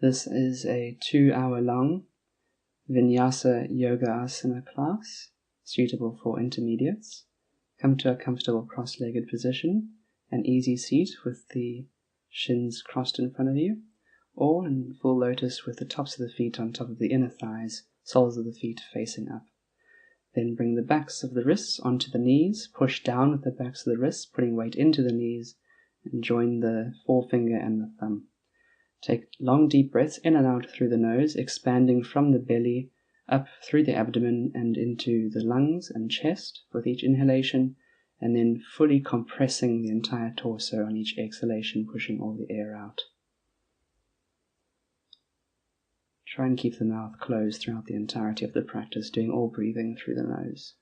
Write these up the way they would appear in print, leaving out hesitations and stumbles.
This is a 2-hour-long Vinyasa Yoga Asana class, suitable for intermediates. Come to a comfortable cross-legged position, an easy seat with the shins crossed in front of you, or in full lotus with the tops of the feet on top of the inner thighs, soles of the feet facing up. Then bring the backs of the wrists onto the knees, push down with the backs of the wrists, putting weight into the knees, and join the forefinger and the thumb. Take long deep breaths in and out through the nose, expanding from the belly up through the abdomen and into the lungs and chest with each inhalation, and then fully compressing the entire torso on each exhalation, pushing all the air out. Try and keep the mouth closed throughout the entirety of the practice, doing all breathing through the nose.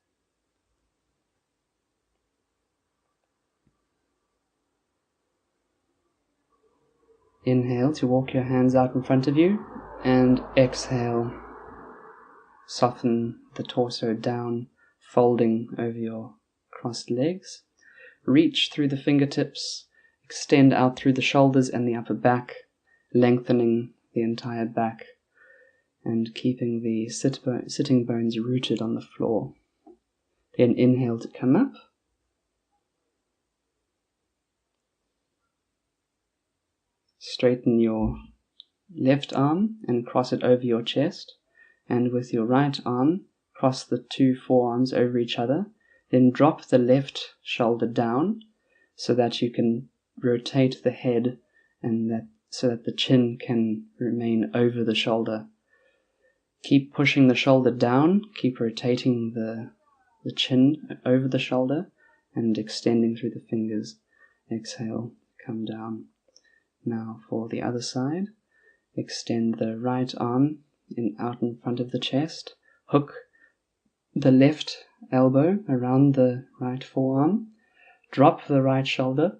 Inhale to walk your hands out in front of you, and exhale. Soften the torso down, folding over your crossed legs. Reach through the fingertips, extend out through the shoulders and the upper back, lengthening the entire back, and keeping the sitting bones rooted on the floor. Then inhale to come up. Straighten your left arm and cross it over your chest, and with your right arm, cross the two forearms over each other. Then drop the left shoulder down so that you can rotate the head so that the chin can remain over the shoulder. Keep pushing the shoulder down, keep rotating the chin over the shoulder and extending through the fingers. Exhale, come down. Now for the other side, extend the right arm out in front of the chest, hook the left elbow around the right forearm, drop the right shoulder,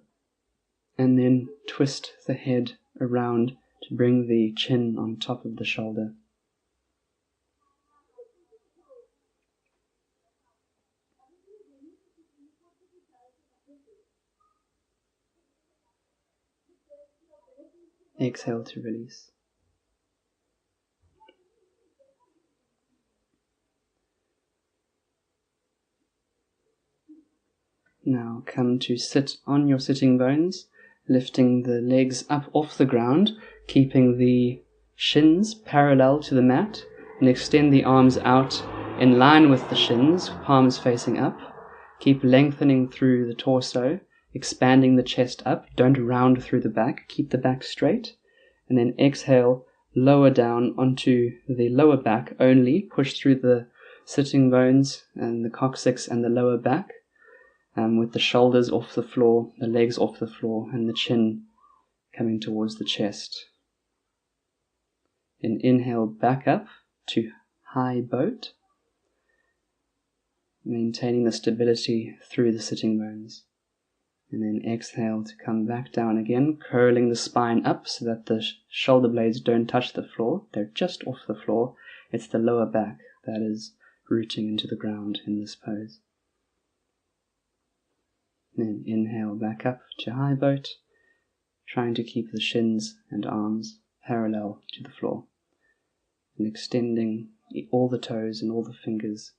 and then twist the head around to bring the chin on top of the shoulder. Exhale to release. Now come to sit on your sitting bones, lifting the legs up off the ground, keeping the shins parallel to the mat, and extend the arms out in line with the shins, palms facing up. Keep lengthening through the torso, expanding the chest up. Don't round through the back. Keep the back straight. And then exhale, lower down onto the lower back only. Push through the sitting bones and the coccyx and the lower back, with the shoulders off the floor, the legs off the floor, and the chin coming towards the chest. Then inhale back up to high boat, maintaining the stability through the sitting bones. And then exhale to come back down again, curling the spine up so that the shoulder blades don't touch the floor. They're just off the floor. It's the lower back that is rooting into the ground in this pose. Then inhale back up to high boat, trying to keep the shins and arms parallel to the floor. And extending all the toes and all the fingers,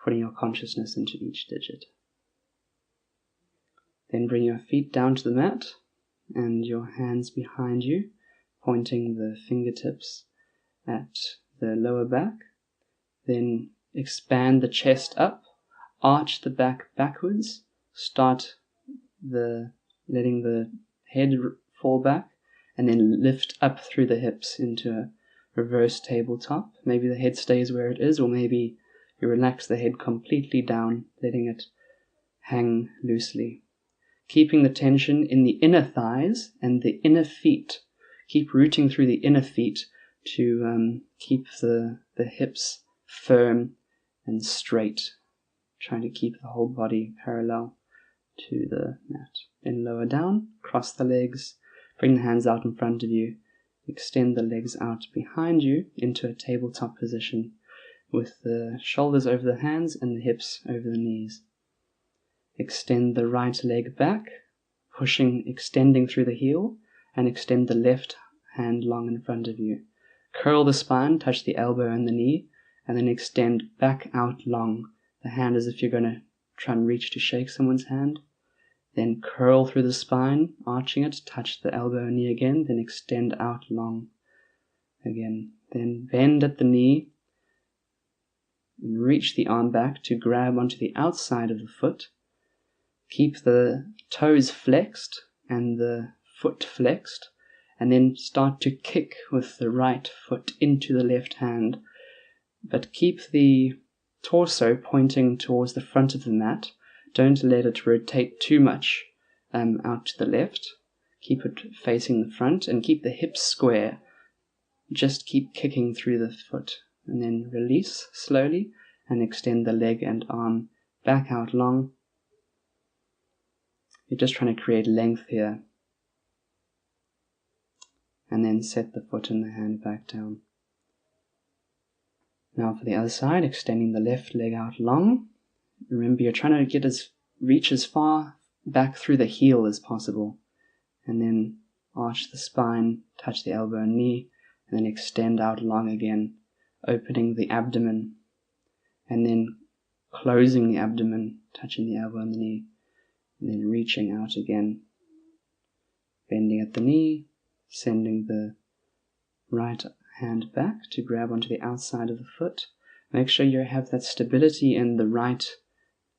putting your consciousness into each digit. Then bring your feet down to the mat and your hands behind you, pointing the fingertips at the lower back. Then expand the chest up, arch the back backwards, start letting the head fall back, and then lift up through the hips into a reverse tabletop. Maybe the head stays where it is, or maybe you relax the head completely down, letting it hang loosely. Keeping the tension in the inner thighs and the inner feet. Keep rooting through the inner feet to keep the hips firm and straight, trying to keep the whole body parallel to the mat. Then lower down, cross the legs, bring the hands out in front of you, extend the legs out behind you into a tabletop position with the shoulders over the hands and the hips over the knees. Extend the right leg back, extending through the heel, and extend the left hand long in front of you. Curl the spine, touch the elbow and the knee, and then extend back out long. The hand as if you're going to try and reach to shake someone's hand. Then curl through the spine, arching it, touch the elbow and knee again, then extend out long again. Then bend at the knee, and reach the arm back to grab onto the outside of the foot. Keep the toes flexed and the foot flexed, and then start to kick with the right foot into the left hand. But keep the torso pointing towards the front of the mat. Don't let it rotate too much out to the left. Keep it facing the front and keep the hips square. Just keep kicking through the foot, and then release slowly and extend the leg and arm back out long. You're just trying to create length here. And then set the foot and the hand back down. Now for the other side, extending the left leg out long. Remember, you're trying to reach as far back through the heel as possible. And then arch the spine, touch the elbow and knee, and then extend out long again, opening the abdomen, and then closing the abdomen, touching the elbow and the knee, and then reaching out again, bending at the knee, sending the right hand back to grab onto the outside of the foot. Make sure you have that stability in the right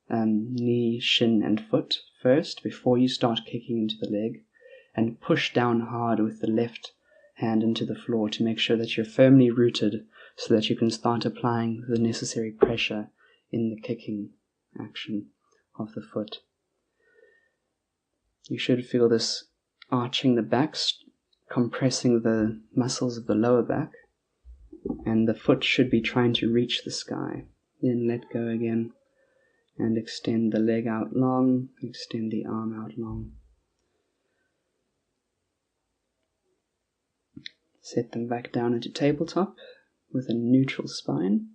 knee, shin and foot first before you start kicking into the leg, and push down hard with the left hand into the floor to make sure that you're firmly rooted so that you can start applying the necessary pressure in the kicking action of the foot. You should feel this arching the back, compressing the muscles of the lower back, and the foot should be trying to reach the sky. Then let go again and extend the leg out long, extend the arm out long. Set them back down into tabletop with a neutral spine.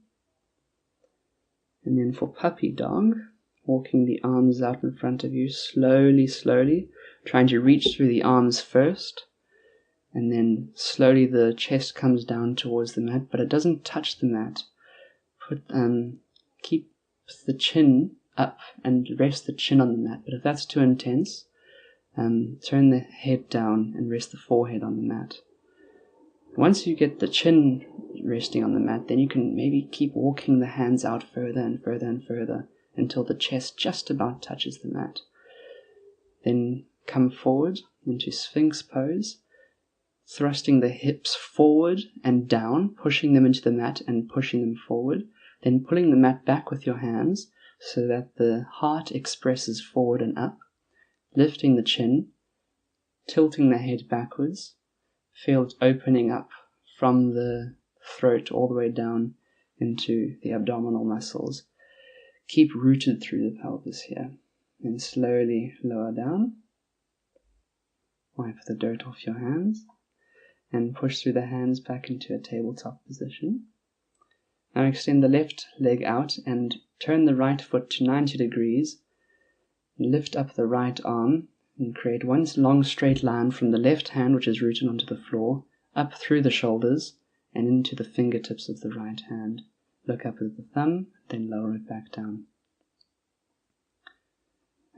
And then for puppy dog, walking the arms out in front of you slowly, trying to reach through the arms first, and then slowly the chest comes down towards the mat, but it doesn't touch the mat. Keep the chin up and rest the chin on the mat, but if that's too intense, turn the head down and rest the forehead on the mat. Once you get the chin resting on the mat, then you can maybe keep walking the hands out further and further and further until the chest just about touches the mat. Then come forward into Sphinx pose, thrusting the hips forward and down, pushing them into the mat and pushing them forward, then pulling the mat back with your hands so that the heart expresses forward and up, lifting the chin, tilting the head backwards. Feel it opening up from the throat all the way down into the abdominal muscles. Keep rooted through the pelvis here. And slowly lower down. Wipe the dirt off your hands. And push through the hands back into a tabletop position. Now extend the left leg out and turn the right foot to 90 degrees. Lift up the right arm. And create one long straight line from the left hand, which is rooted onto the floor, up through the shoulders and into the fingertips of the right hand. Look up at the thumb, then lower it back down.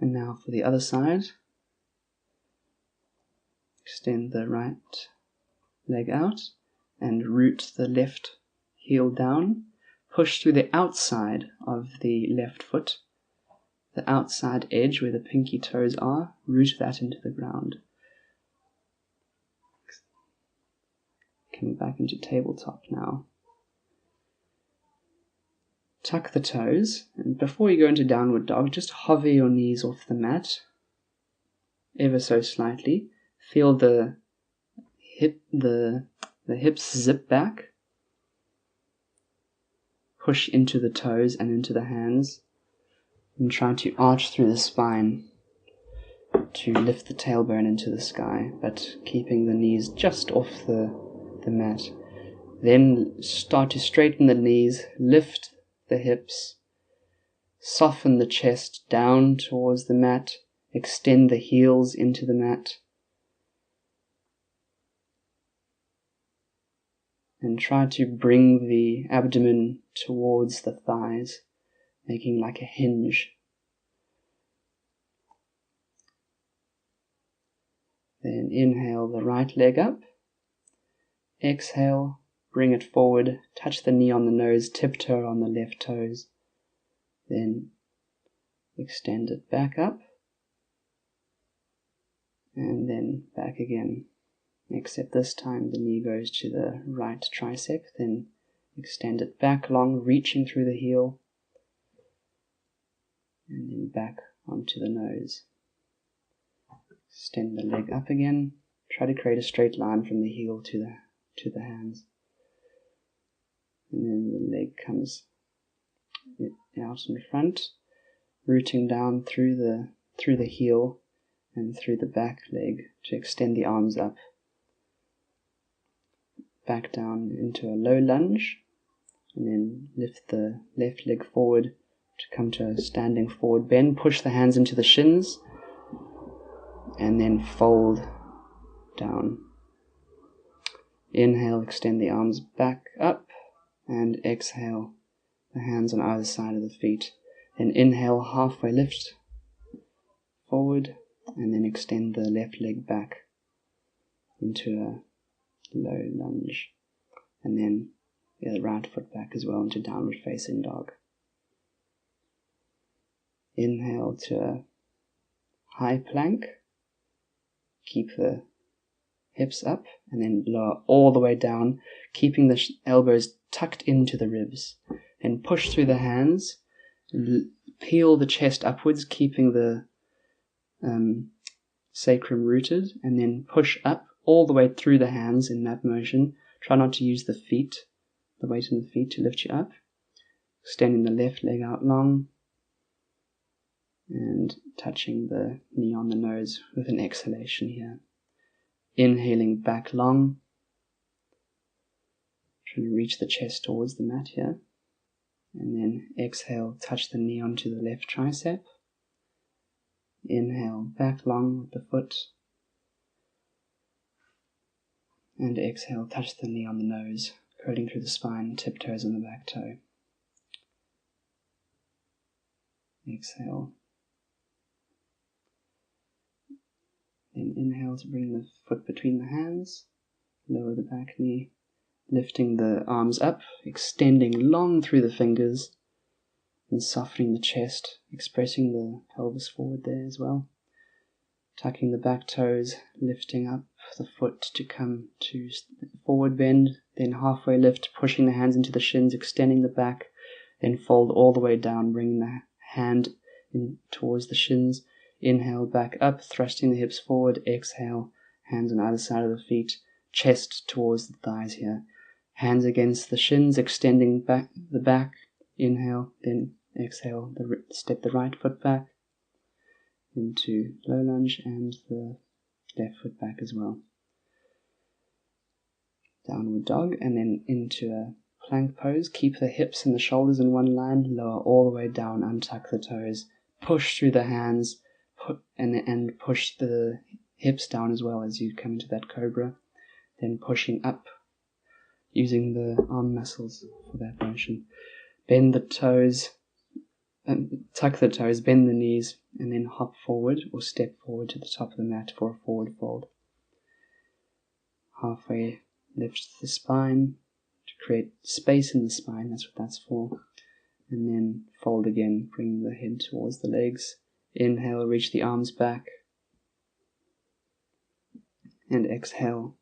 And now for the other side. Extend the right leg out and root the left heel down. Push through the outside of the left foot. The outside edge where the pinky toes are, root that into the ground. Coming back into tabletop now. Tuck the toes, and before you go into downward dog, just hover your knees off the mat, ever so slightly. Feel the hips zip back. Push into the toes and into the hands. And try to arch through the spine to lift the tailbone into the sky, but keeping the knees just off the mat. Then start to straighten the knees, lift the hips, soften the chest down towards the mat, extend the heels into the mat. and try to bring the abdomen towards the thighs, making like a hinge. Then inhale the right leg up. Exhale, bring it forward, touch the knee on the nose, tiptoe on the left toes. Then extend it back up, and then back again. Except this time the knee goes to the right tricep, then extend it back long, reaching through the heel, and then back onto the nose. Extend the leg up again. Try to create a straight line from the heel to the hands. And then the leg comes out in front, rooting down through the heel and through the back leg to extend the arms up. Back down into a low lunge, and then lift the left leg forward to come to a standing forward bend. Push the hands into the shins, and then fold down. Inhale, extend the arms back up, and exhale, the hands on either side of the feet. Then inhale, halfway lift forward, and then extend the left leg back into a low lunge, and then the right foot back as well into downward facing dog. Inhale to a high plank, keep the hips up, and then lower all the way down, keeping the elbows tucked into the ribs. Then push through the hands, peel the chest upwards, keeping the sacrum rooted, and then push up all the way through the hands in that motion. Try not to use the feet, the weight in the feet to lift you up. Extending the left leg out long and touching the knee on the nose with an exhalation here. Inhaling back long, trying to reach the chest towards the mat here. And then exhale, touch the knee onto the left tricep. Inhale back long with the foot. And exhale, touch the knee on the nose, curling through the spine, tiptoes on the back toe. Exhale. Then inhale to bring the foot between the hands, lower the back knee, lifting the arms up, extending long through the fingers, and softening the chest, expressing the pelvis forward there as well. Tucking the back toes, lifting up the foot to come to forward bend, then halfway lift, pushing the hands into the shins, extending the back, then fold all the way down, bringing the hand in towards the shins. Inhale, back up, thrusting the hips forward. Exhale, hands on either side of the feet, chest towards the thighs here. Hands against the shins, extending back the back. Inhale, then exhale, step the right foot back into low lunge and the left foot back as well. Downward dog, and then into a plank pose. Keep the hips and the shoulders in one line, lower all the way down, untuck the toes, push through the hands, and push the hips down as well as you come into that cobra. Then pushing up, using the arm muscles for that motion. Bend the toes, tuck the toes, bend the knees, and then hop forward or step forward to the top of the mat for a forward fold. Halfway lift the spine to create space in the spine, that's what that's for. And then fold again, bring the head towards the legs. Inhale, reach the arms back. And exhale,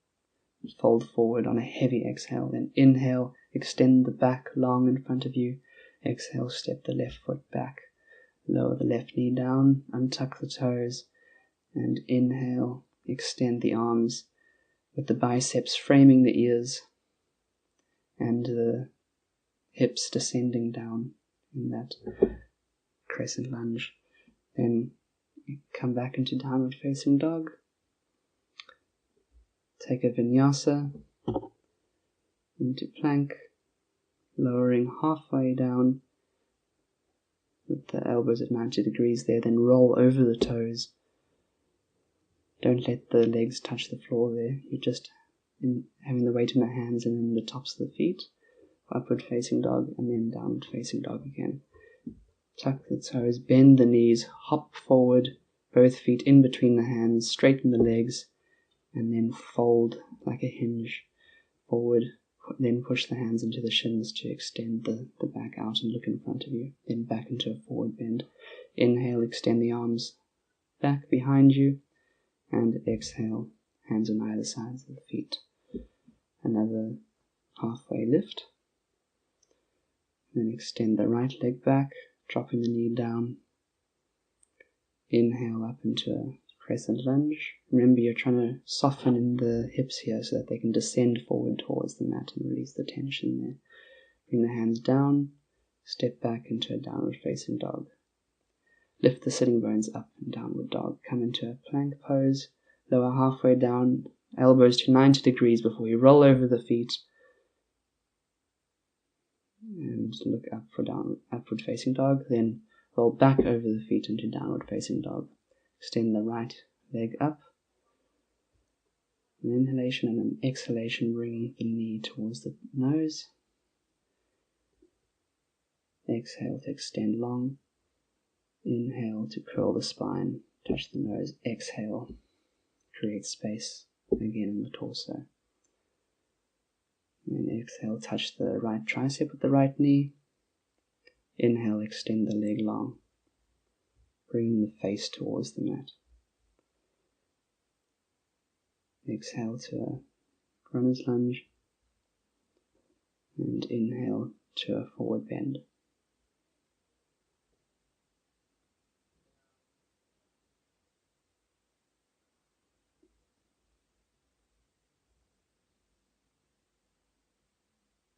fold forward on a heavy exhale. Then inhale, extend the back long in front of you. Exhale, step the left foot back. Lower the left knee down, untuck the toes. And inhale, extend the arms with the biceps framing the ears and the hips descending down in that crescent lunge. Then come back into downward facing dog. Take a vinyasa into plank, lowering halfway down with the elbows at 90 degrees there, then roll over the toes. Don't let the legs touch the floor there. You're just having the weight in the hands and then the tops of the feet. Upward facing dog, and then downward facing dog again. Tuck the toes, bend the knees, hop forward, both feet in between the hands, straighten the legs, and then fold like a hinge forward. Then push the hands into the shins to extend the back out and look in front of you. Then back into a forward bend. Inhale, extend the arms back behind you, and exhale, hands on either sides of the feet. Another halfway lift. Then extend the right leg back, dropping the knee down. Inhale up into a crescent lunge. Remember, you're trying to soften in the hips here so that they can descend forward towards the mat and release the tension there. Bring the hands down, step back into a downward facing dog. Lift the sitting bones up in downward dog. Come into a plank pose, lower halfway down, elbows to 90 degrees before you roll over the feet. And look up for upward facing dog, then roll back over the feet into downward facing dog. Extend the right leg up. An inhalation and an exhalation, bringing the knee towards the nose. Exhale to extend long. Inhale to curl the spine, touch the nose. Exhale, create space again in the torso. And then exhale, touch the right tricep with the right knee. Inhale, extend the leg long, bringing the face towards the mat. Exhale to a runner's lunge. And inhale to a forward bend.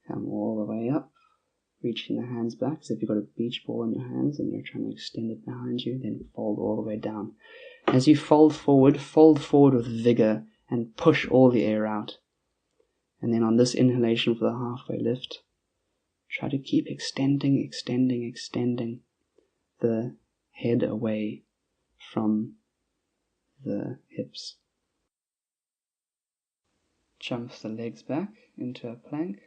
Come all the way up, reaching the hands back as if you've got a beach ball in your hands and you're trying to extend it behind you, then fold all the way down. As you fold forward with vigor and push all the air out. And then on this inhalation for the halfway lift, try to keep extending the head away from the hips. Jump the legs back into a plank,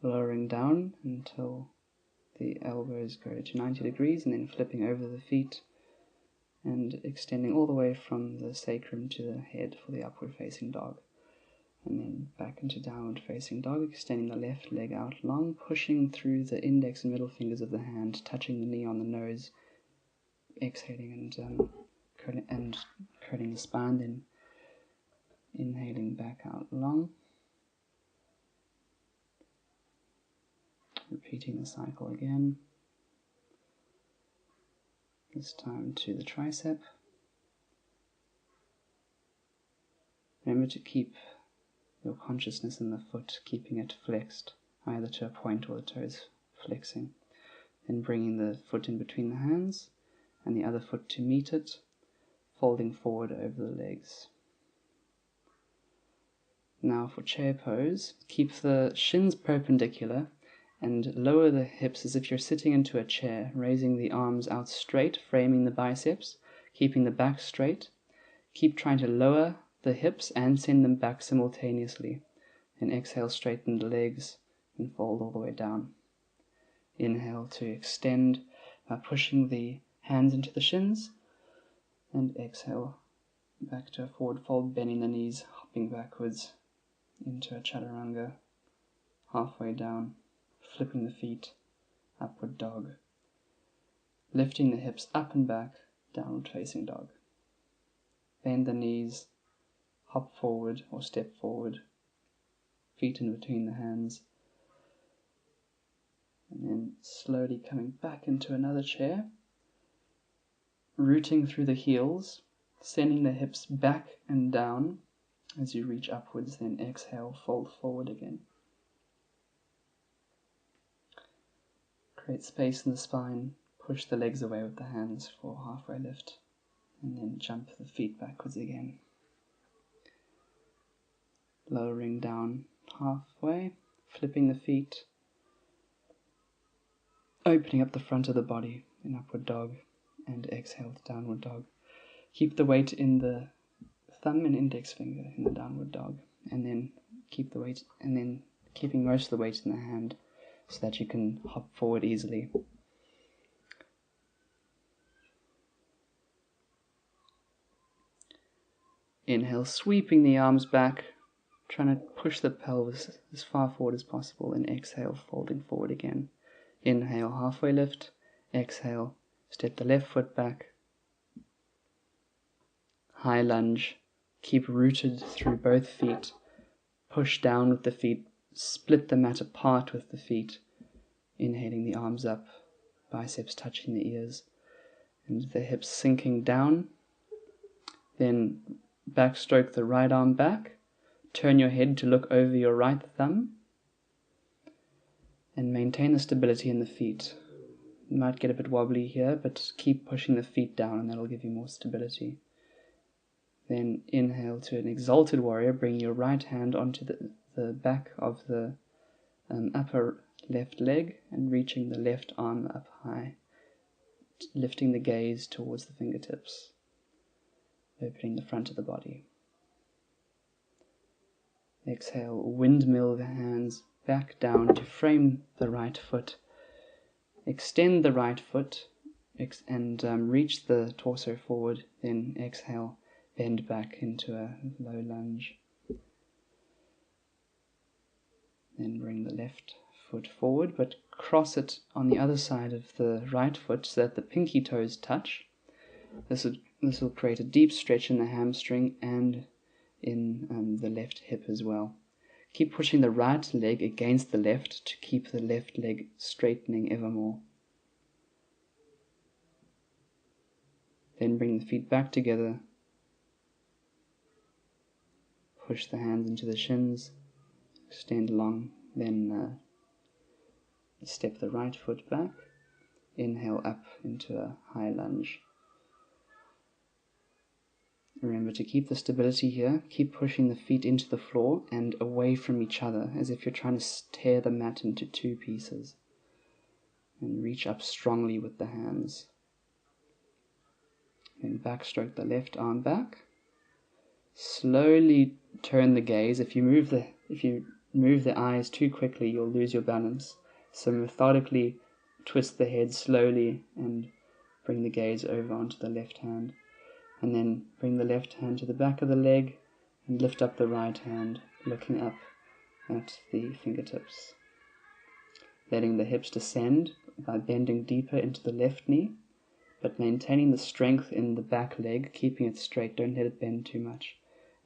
lowering down until the elbows go to 90 degrees and then flipping over the feet and extending all the way from the sacrum to the head for the upward facing dog. And then back into downward facing dog, extending the left leg out long, pushing through the index and middle fingers of the hand, touching the knee on the nose, exhaling and curling the spine, then inhaling back out long. Repeating the cycle again. This time to the tricep. Remember to keep your consciousness in the foot, keeping it flexed, either to a point or the toes flexing. Then bringing the foot in between the hands and the other foot to meet it, folding forward over the legs. Now for chair pose, keep the shins perpendicular and lower the hips as if you're sitting into a chair, raising the arms out straight, framing the biceps, keeping the back straight. Keep trying to lower the hips and send them back simultaneously. And exhale, straighten the legs and fold all the way down. Inhale to extend by pushing the hands into the shins. And exhale back to a forward fold, bending the knees, hopping backwards into a chaturanga, halfway down, flipping the feet, upward dog, lifting the hips up and back, downward facing dog. Bend the knees, hop forward or step forward, feet in between the hands, and then slowly coming back into another chair, rooting through the heels, sending the hips back and down as you reach upwards, then exhale, fold forward again. Create space in the spine, push the legs away with the hands for halfway lift, and then jump the feet backwards again. Lowering down halfway, flipping the feet, opening up the front of the body in upward dog, and exhale to downward dog. Keep the weight in the thumb and index finger in the downward dog, and then keep the weight, and then keeping most of the weight in the hand so that you can hop forward easily. Inhale, sweeping the arms back, trying to push the pelvis as far forward as possible, and exhale, folding forward again. Inhale, halfway lift. Exhale, step the left foot back. High lunge. Keep rooted through both feet. Push down with the feet. Split the mat apart with the feet. Inhaling the arms up, biceps touching the ears, and the hips sinking down. Then backstroke the right arm back. Turn your head to look over your right thumb. And maintain the stability in the feet. You might get a bit wobbly here, but keep pushing the feet down and that'll give you more stability. Then inhale to an exalted warrior. Bring your right hand onto the back of the upper left leg and reaching the left arm up high, lifting the gaze towards the fingertips, opening the front of the body. Exhale, windmill the hands back down to frame the right foot. Extend the right foot and reach the torso forward. Then exhale, bend back into a low lunge. Then bring the left foot forward, but cross it on the other side of the right foot so that the pinky toes touch. This will create a deep stretch in the hamstring and in the left hip as well. Keep pushing the right leg against the left to keep the left leg straightening ever more. Then bring the feet back together. Push the hands into the shins. Extend long. Then step the right foot back. Inhale up into a high lunge. Remember to keep the stability here. Keep pushing the feet into the floor and away from each other, as if you're trying to tear the mat into two pieces. And reach up strongly with the hands. Then backstroke the left arm back. Slowly turn the gaze. If you move the eyes too quickly, you'll lose your balance. So methodically twist the head slowly and bring the gaze over onto the left hand. And then bring the left hand to the back of the leg and lift up the right hand, looking up at the fingertips. Letting the hips descend by bending deeper into the left knee, but maintaining the strength in the back leg, keeping it straight. Don't let it bend too much.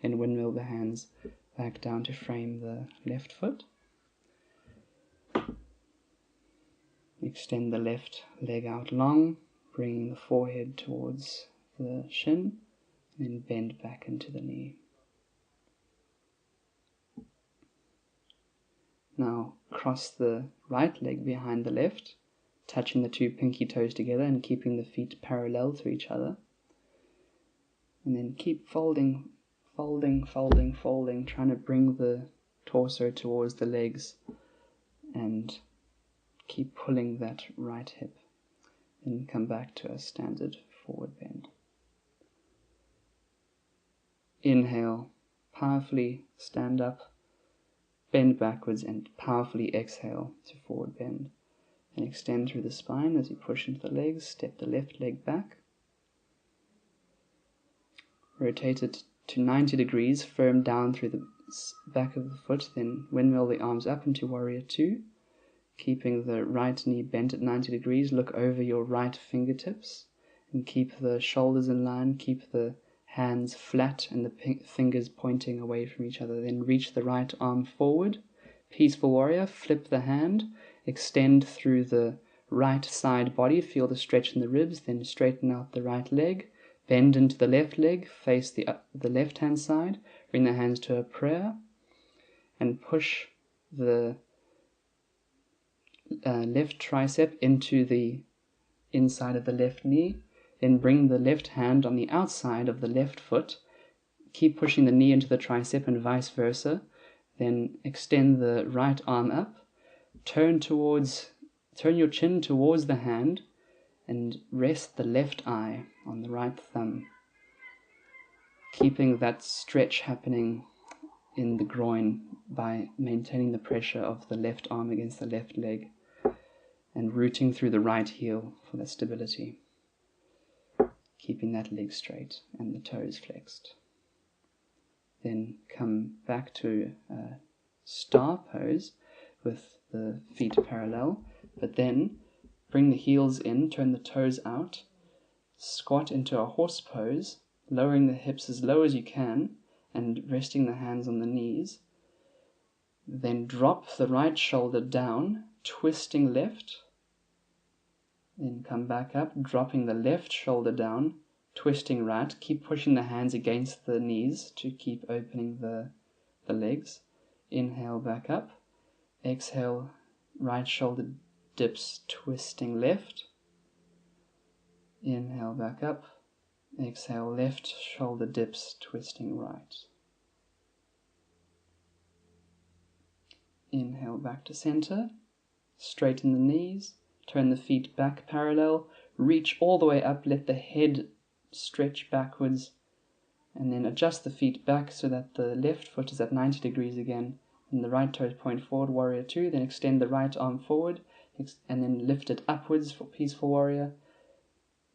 Then windmill the hands back down to frame the left foot. Extend the left leg out long, bringing the forehead towards the shin, and then bend back into the knee. Now cross the right leg behind the left, touching the two pinky toes together and keeping the feet parallel to each other. And then keep folding, trying to bring the torso towards the legs and keep pulling that right hip. Then come back to a standard forward bend. Inhale, powerfully stand up, bend backwards, and powerfully exhale to forward bend. And extend through the spine as you push into the legs. Step the left leg back. Rotate it to 90 degrees, firm down through the back of the foot, then windmill the arms up into Warrior 2. Keeping the right knee bent at 90 degrees, look over your right fingertips and keep the shoulders in line, keep the hands flat and the fingers pointing away from each other. Then reach the right arm forward. Peaceful Warrior, flip the hand, extend through the right side body, feel the stretch in the ribs, then straighten out the right leg, bend into the left leg, face the left hand side, bring the hands to a prayer, and push the left tricep into the inside of the left knee. Then bring the left hand on the outside of the left foot. Keep pushing the knee into the tricep and vice versa. Then extend the right arm up. Turn your chin towards the hand and rest the left eye on the right thumb. Keeping that stretch happening in the groin by maintaining the pressure of the left arm against the left leg and rooting through the right heel for that stability, keeping that leg straight and the toes flexed. Then come back to a star pose with the feet parallel, but then bring the heels in, turn the toes out, squat into a horse pose, lowering the hips as low as you can and resting the hands on the knees. Then drop the right shoulder down, twisting left. Then come back up, dropping the left shoulder down, twisting right. Keep pushing the hands against the knees to keep opening the legs. Inhale, back up. Exhale, right shoulder dips, twisting left. Inhale, back up. Exhale, left shoulder dips, twisting right. Inhale, back to center. Straighten the knees. Turn the feet back parallel. Reach all the way up. Let the head stretch backwards. And then adjust the feet back so that the left foot is at 90 degrees again. And the right toes point forward, warrior two. Then extend the right arm forward. And then lift it upwards for peaceful warrior.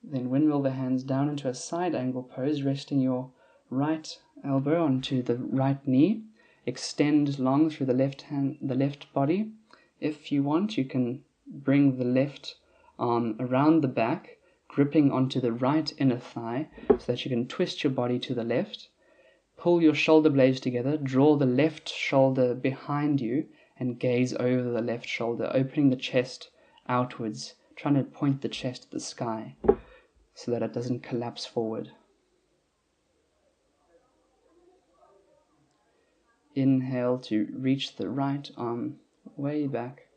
Then windmill the hands down into a side angle pose, resting your right elbow onto the right knee. Extend long through the left body. If you want, you can bring the left arm around the back, gripping onto the right inner thigh so that you can twist your body to the left. Pull your shoulder blades together, draw the left shoulder behind you and gaze over the left shoulder, opening the chest outwards, trying to point the chest at the sky so that it doesn't collapse forward. Inhale to reach the right arm way back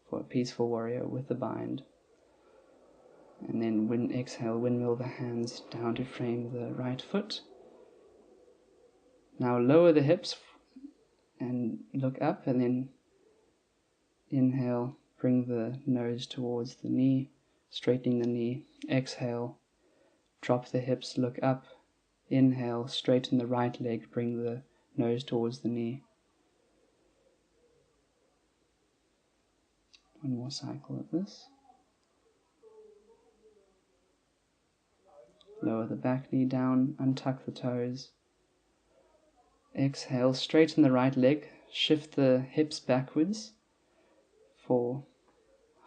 for a peaceful warrior with a bind. And then exhale, windmill the hands down to frame the right foot. Now lower the hips and look up, and then inhale, bring the nose towards the knee, straightening the knee. Exhale, drop the hips, look up. Inhale, straighten the right leg, bring the nose towards the knee. One more cycle of this. Lower the back knee down, untuck the toes. Exhale, straighten the right leg, shift the hips backwards for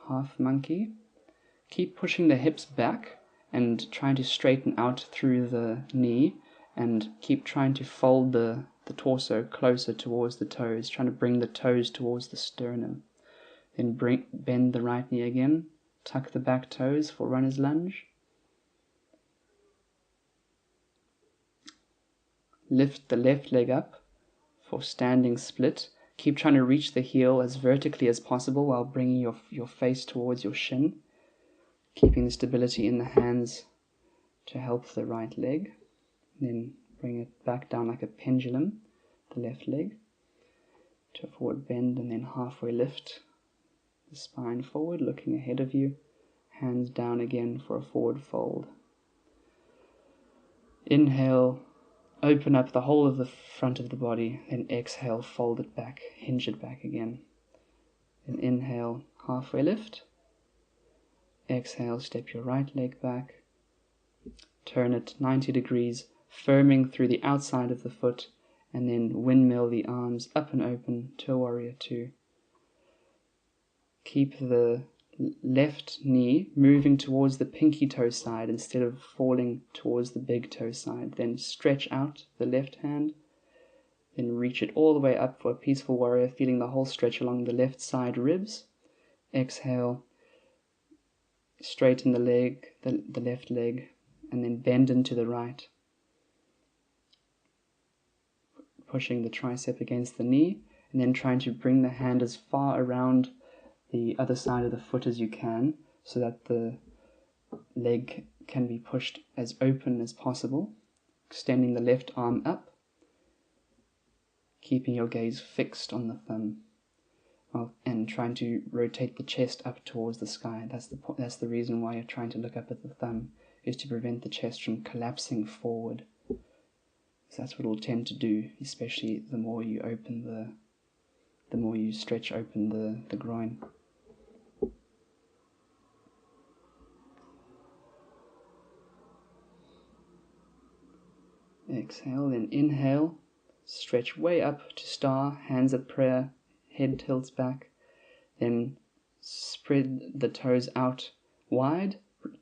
half monkey. Keep pushing the hips back and trying to straighten out through the knee, and keep trying to fold the torso closer towards the toes, trying to bring the toes towards the sternum. Then bend the right knee again, tuck the back toes for runner's lunge. Lift the left leg up for standing split. Keep trying to reach the heel as vertically as possible while bringing your face towards your shin, keeping the stability in the hands to help the right leg. Then bring it back down like a pendulum, the left leg, to a forward bend, and then halfway lift the spine forward, looking ahead of you, hands down again for a forward fold. Inhale, open up the whole of the front of the body, then exhale, fold it back, hinge it back again. Then inhale, halfway lift. Exhale, step your right leg back. Turn it 90 degrees, firming through the outside of the foot, and then windmill the arms up and open to a warrior two. Keep the left knee moving towards the pinky toe side instead of falling towards the big toe side. Then stretch out the left hand, then reach it all the way up for a peaceful warrior, feeling the whole stretch along the left side ribs. Exhale, straighten the leg, the left leg, and then bend into the right, pushing the tricep against the knee, and then trying to bring the hand as far around the other side of the foot as you can, so that the leg can be pushed as open as possible, extending the left arm up, keeping your gaze fixed on the thumb, and trying to rotate the chest up towards the sky. That's the reason why you're trying to look up at the thumb, is to prevent the chest from collapsing forward. because that's what it'll tend to do, especially the more you stretch open the groin. Exhale, then inhale, stretch way up to star, hands at prayer, head tilts back, then spread the toes out wide,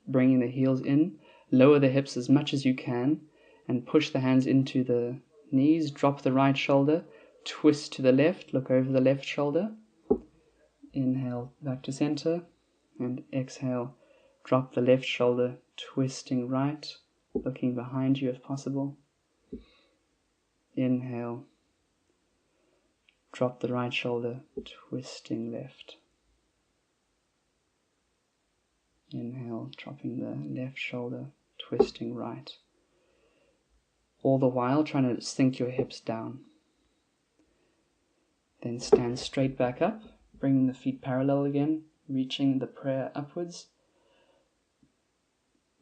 bringing the heels in, lower the hips as much as you can, and push the hands into the knees, drop the right shoulder, twist to the left, look over the left shoulder, inhale back to center, and exhale, drop the left shoulder, twisting right, looking behind you if possible. Inhale, drop the right shoulder, twisting left. Inhale, dropping the left shoulder, twisting right. All the while trying to sink your hips down. Then stand straight back up, bringing the feet parallel again, reaching the prayer upwards.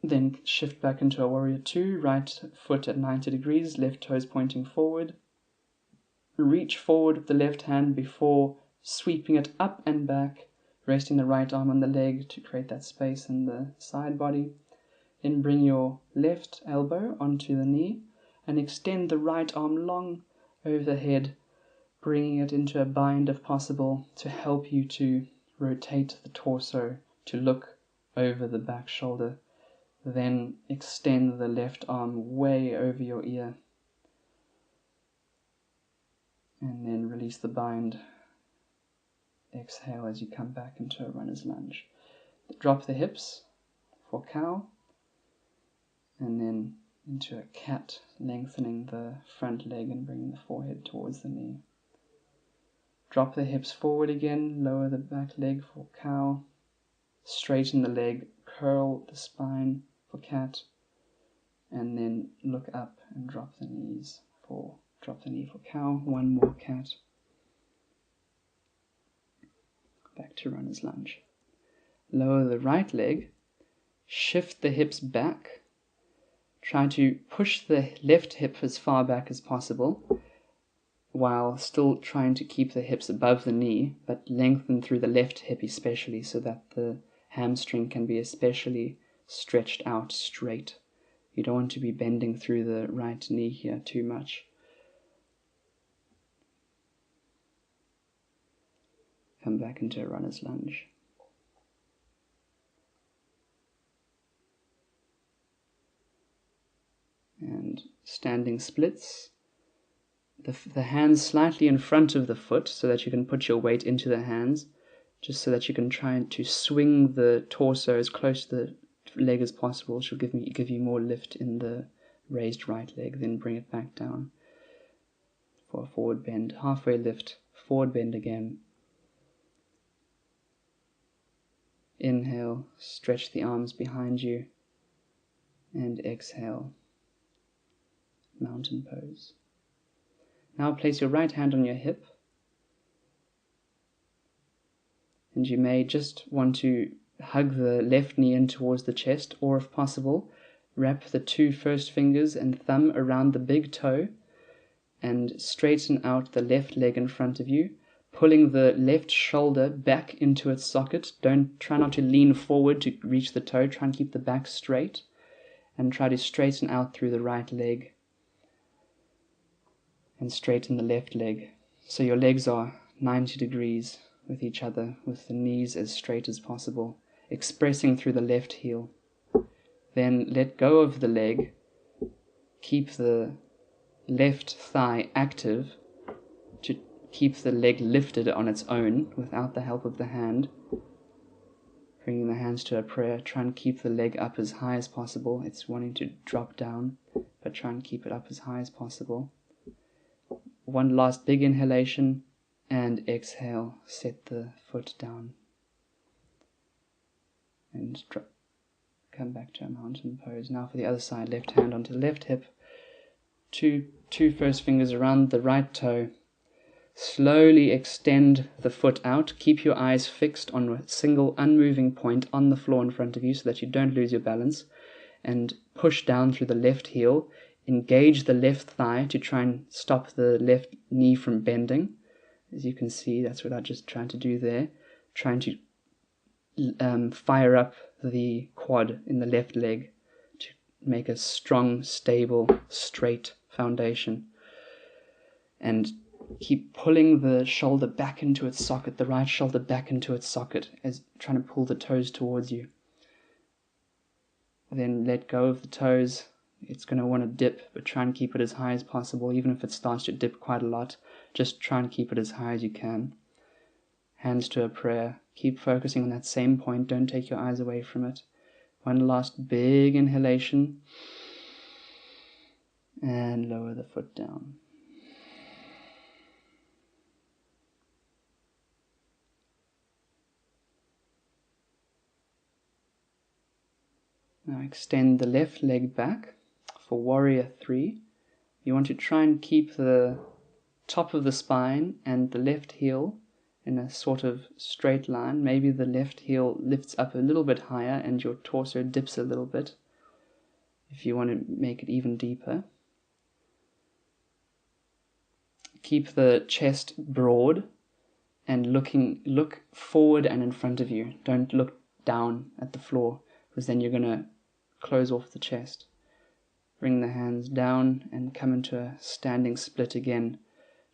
Then shift back into a warrior two, right foot at 90 degrees, left toes pointing forward. Reach forward with the left hand before sweeping it up and back, resting the right arm on the leg to create that space in the side body. Then bring your left elbow onto the knee and extend the right arm long over the head, bringing it into a bind if possible to help you to rotate the torso to look over the back shoulder. Then extend the left arm way over your ear. And then release the bind. Exhale as you come back into a runner's lunge. Drop the hips for cow. And then into a cat, lengthening the front leg and bringing the forehead towards the knee. Drop the hips forward again, lower the back leg for cow. Straighten the leg, curl the spine for cat, and then look up and drop the knee for cow. One more cat. Back to runner's lunge. Lower the right leg, shift the hips back, try to push the left hip as far back as possible while still trying to keep the hips above the knee, but lengthen through the left hip especially so that the hamstring can be especially stretched out straight. You don't want to be bending through the right knee here too much. Come back into a runner's lunge. And standing splits. The hands slightly in front of the foot so that you can put your weight into the hands, just so that you can try to swing the torso as close to the leg as possible, which will give you more lift in the raised right leg. Then bring it back down for a forward bend, halfway lift, forward bend again. Inhale, stretch the arms behind you, and exhale, mountain pose. Now place your right hand on your hip, and you may just want to hug the left knee in towards the chest, or if possible, wrap the two first fingers and thumb around the big toe and straighten out the left leg in front of you, pulling the left shoulder back into its socket. Try not to lean forward to reach the toe, try and keep the back straight, and try to straighten out through the right leg and straighten the left leg. So your legs are 90 degrees with each other, with the knees as straight as possible, expressing through the left heel. Then let go of the leg, keep the left thigh active to keep the leg lifted on its own without the help of the hand. Bringing the hands to a prayer, try and keep the leg up as high as possible. It's wanting to drop down, but try and keep it up as high as possible. One last big inhalation, and exhale, set the foot down. And come back to a mountain pose. Now for the other side, left hand onto the left hip, two first fingers around the right toe. Slowly extend the foot out. Keep your eyes fixed on a single unmoving point on the floor in front of you so that you don't lose your balance. And push down through the left heel, engage the left thigh to try and stop the left knee from bending. As you can see, that's what I just tried to do there, trying to fire up the quad in the left leg to make a strong, stable, straight foundation. And keep pulling the shoulder back into its socket, the right shoulder back into its socket, as trying to pull the toes towards you. Then let go of the toes. It's going to want to dip, but try and keep it as high as possible. Even if it starts to dip quite a lot, just try and keep it as high as you can. Hands to a prayer. Keep focusing on that same point. Don't take your eyes away from it. One last big inhalation. And lower the foot down. Now extend the left leg back for warrior 3. You want to try and keep the top of the spine and the left heel in a sort of straight line. Maybe the left heel lifts up a little bit higher and your torso dips a little bit if you want to make it even deeper. Keep the chest broad and look forward and in front of you. Don't look down at the floor, because then you're going to close off the chest. Bring the hands down and come into a standing split again.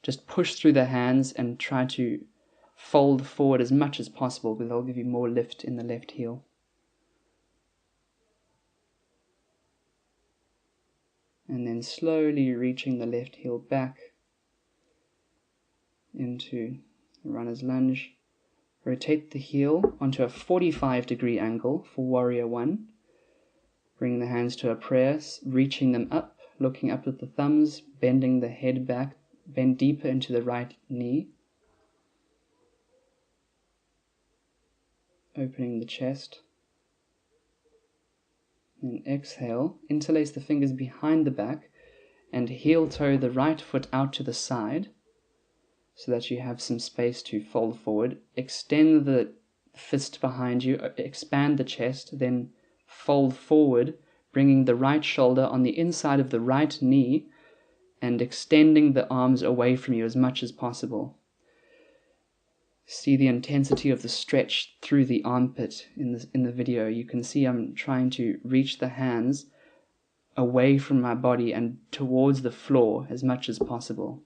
Just push through the hands and try to fold forward as much as possible, because they'll give you more lift in the left heel. And then slowly reaching the left heel back into the runner's lunge. Rotate the heel onto a 45-degree angle for warrior 1. Bring the hands to a prayer, reaching them up, looking up at the thumbs, bending the head back, bend deeper into the right knee. Opening the chest. Then exhale, interlace the fingers behind the back and heel toe the right foot out to the side so that you have some space to fold forward. Extend the fist behind you, expand the chest, then fold forward, bringing the right shoulder on the inside of the right knee and extending the arms away from you as much as possible. See the intensity of the stretch through the armpit in the video. You can see I'm trying to reach the hands away from my body and towards the floor as much as possible.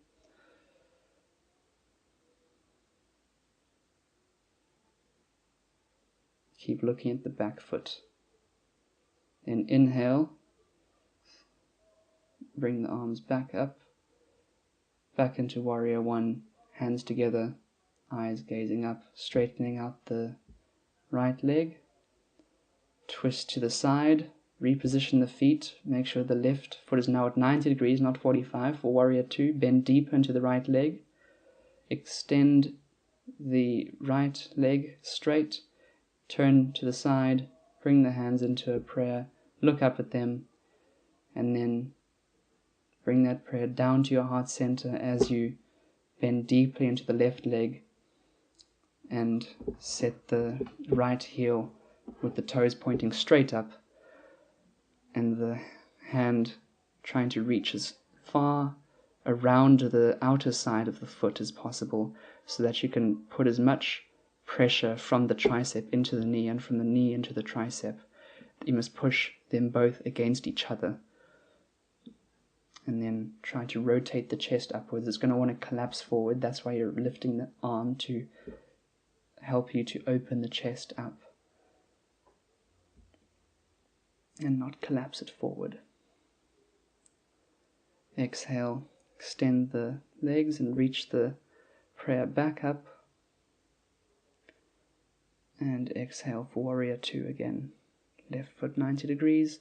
Keep looking at the back foot. Then inhale, bring the arms back up, back into warrior 1, hands together, eyes gazing up, straightening out the right leg. Twist to the side, reposition the feet, make sure the left foot is now at 90 degrees, not 45 for warrior 2. Bend deeper into the right leg. Extend the right leg straight, turn to the side, bring the hands into a prayer, look up at them, and then bring that prayer down to your heart center as you bend deeply into the left leg and set the right heel with the toes pointing straight up and the hand trying to reach as far around the outer side of the foot as possible so that you can put as much pressure from the tricep into the knee and from the knee into the tricep. You must push them both against each other. And then try to rotate the chest upwards. It's going to want to collapse forward. That's why you're lifting the arm to help you to open the chest up and not collapse it forward. Exhale, extend the legs and reach the prayer back up. And exhale for warrior 2 again. Left foot 90 degrees,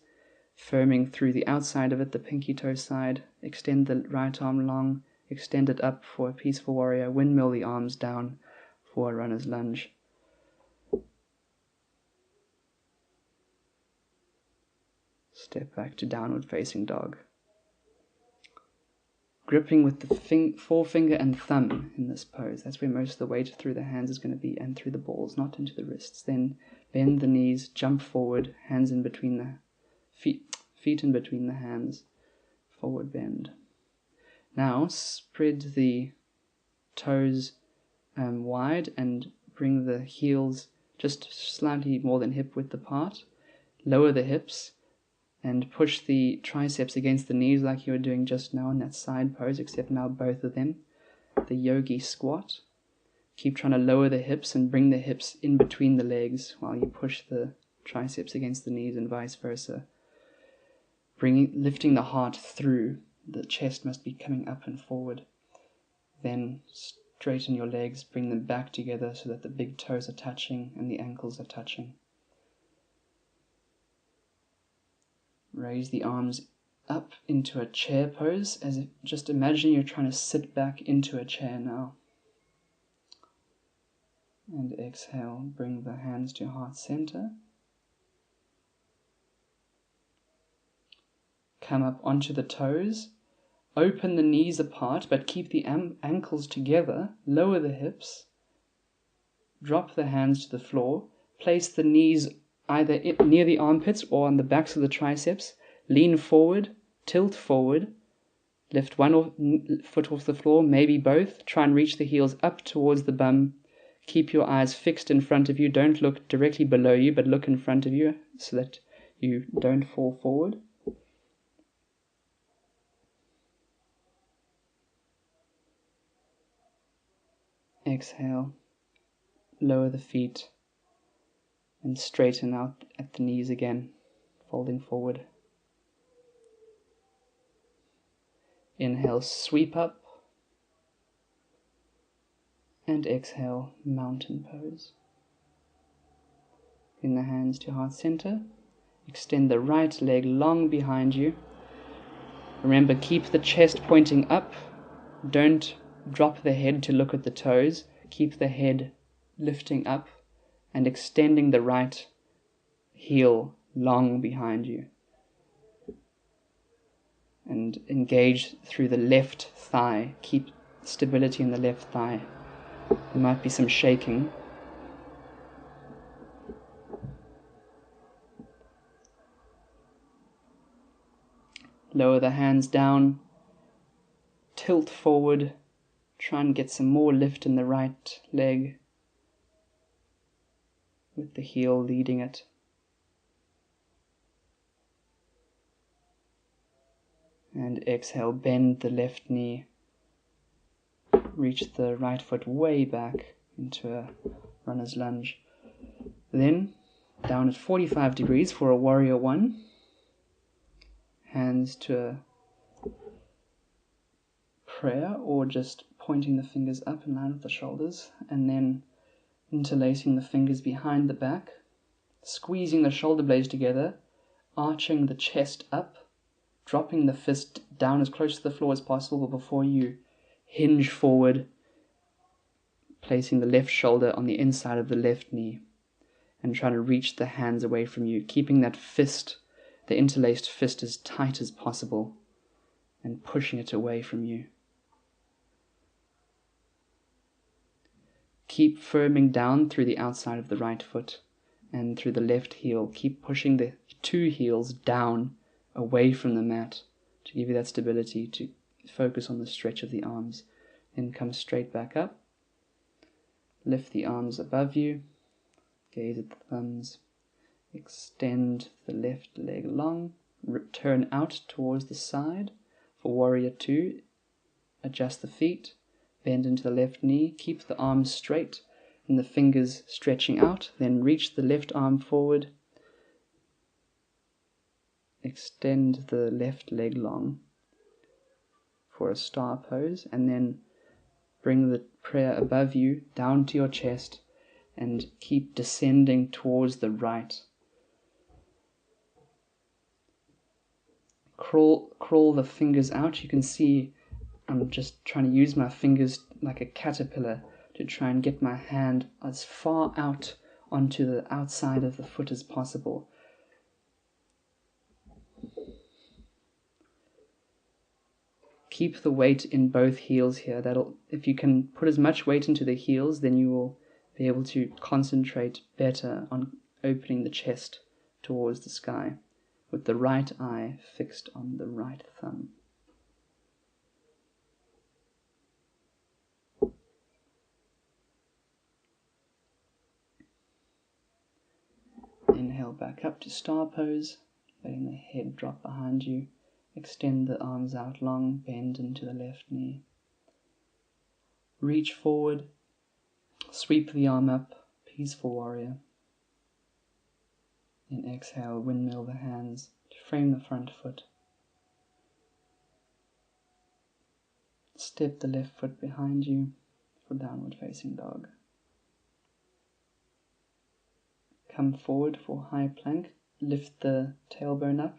firming through the outside of it, the pinky toe side. Extend the right arm long, extend it up for a peaceful warrior. Windmill the arms down for a runner's lunge. Step back to downward facing dog. Gripping with the forefinger and thumb in this pose. That's where most of the weight through the hands is going to be, and through the balls, not into the wrists. Then bend the knees, jump forward, hands in between the feet in between the hands. forward bend. Now spread the toes wide and bring the heels just slightly more than hip width apart. Lower the hips and push the triceps against the knees like you were doing just now in that side pose, except now both of them. The yogi squat. Keep trying to lower the hips and bring the hips in between the legs while you push the triceps against the knees and vice versa. Lifting the heart through. The chest must be coming up and forward. Then straighten your legs, bring them back together so that the big toes are touching and the ankles are touching. Raise the arms up into a chair pose, as if just imagine you're trying to sit back into a chair now. And exhale, bring the hands to your heart center. Come up onto the toes. Open the knees apart, but keep the ankles together. Lower the hips. Drop the hands to the floor. Place the knees either near the armpits or on the backs of the triceps. Lean forward, tilt forward. Lift one foot off the floor, maybe both. Try and reach the heels up towards the bum. Keep your eyes fixed in front of you. Don't look directly below you, but look in front of you so that you don't fall forward. Exhale. Lower the feet and straighten out at the knees again, folding forward. Inhale, sweep up. And exhale, mountain pose. Bring the hands to heart center. Extend the right leg long behind you. Remember, keep the chest pointing up. Don't drop the head to look at the toes. Keep the head lifting up and extending the right heel long behind you. And engage through the left thigh. Keep stability in the left thigh. There might be some shaking. Lower the hands down. Tilt forward. Try and get some more lift in the right leg, with the heel leading it. And exhale, bend the left knee. Reach the right foot way back into a runner's lunge. Then, down at 45 degrees for a warrior one. Hands to a prayer, or just pointing the fingers up in line with the shoulders, and then interlacing the fingers behind the back, squeezing the shoulder blades together, arching the chest up, dropping the fist down as close to the floor as possible before you hinge forward, placing the left shoulder on the inside of the left knee, and trying to reach the hands away from you, keeping that fist, the interlaced fist, as tight as possible, and pushing it away from you. Keep firming down through the outside of the right foot and through the left heel. Keep pushing the two heels down away from the mat to give you that stability, to focus on the stretch of the arms. Then come straight back up. Lift the arms above you. Gaze at the thumbs. Extend the left leg long. Turn out towards the side. For warrior two, adjust the feet. Bend into the left knee, keep the arms straight and the fingers stretching out, then reach the left arm forward. Extend the left leg long for a star pose, and then bring the prayer above you down to your chest and keep descending towards the right. Crawl the fingers out. You can see I'm just trying to use my fingers like a caterpillar to try and get my hand as far out onto the outside of the foot as possible. Keep the weight in both heels here. If you can put as much weight into the heels, then you will be able to concentrate better on opening the chest towards the sky, with the right eye fixed on the right thumb. exhale back up to star pose, letting the head drop behind you. Extend the arms out long, bend into the left knee. Reach forward, sweep the arm up, peaceful warrior. Then exhale, windmill the hands to frame the front foot. Step the left foot behind you for downward facing dog. Come forward for high plank, lift the tailbone up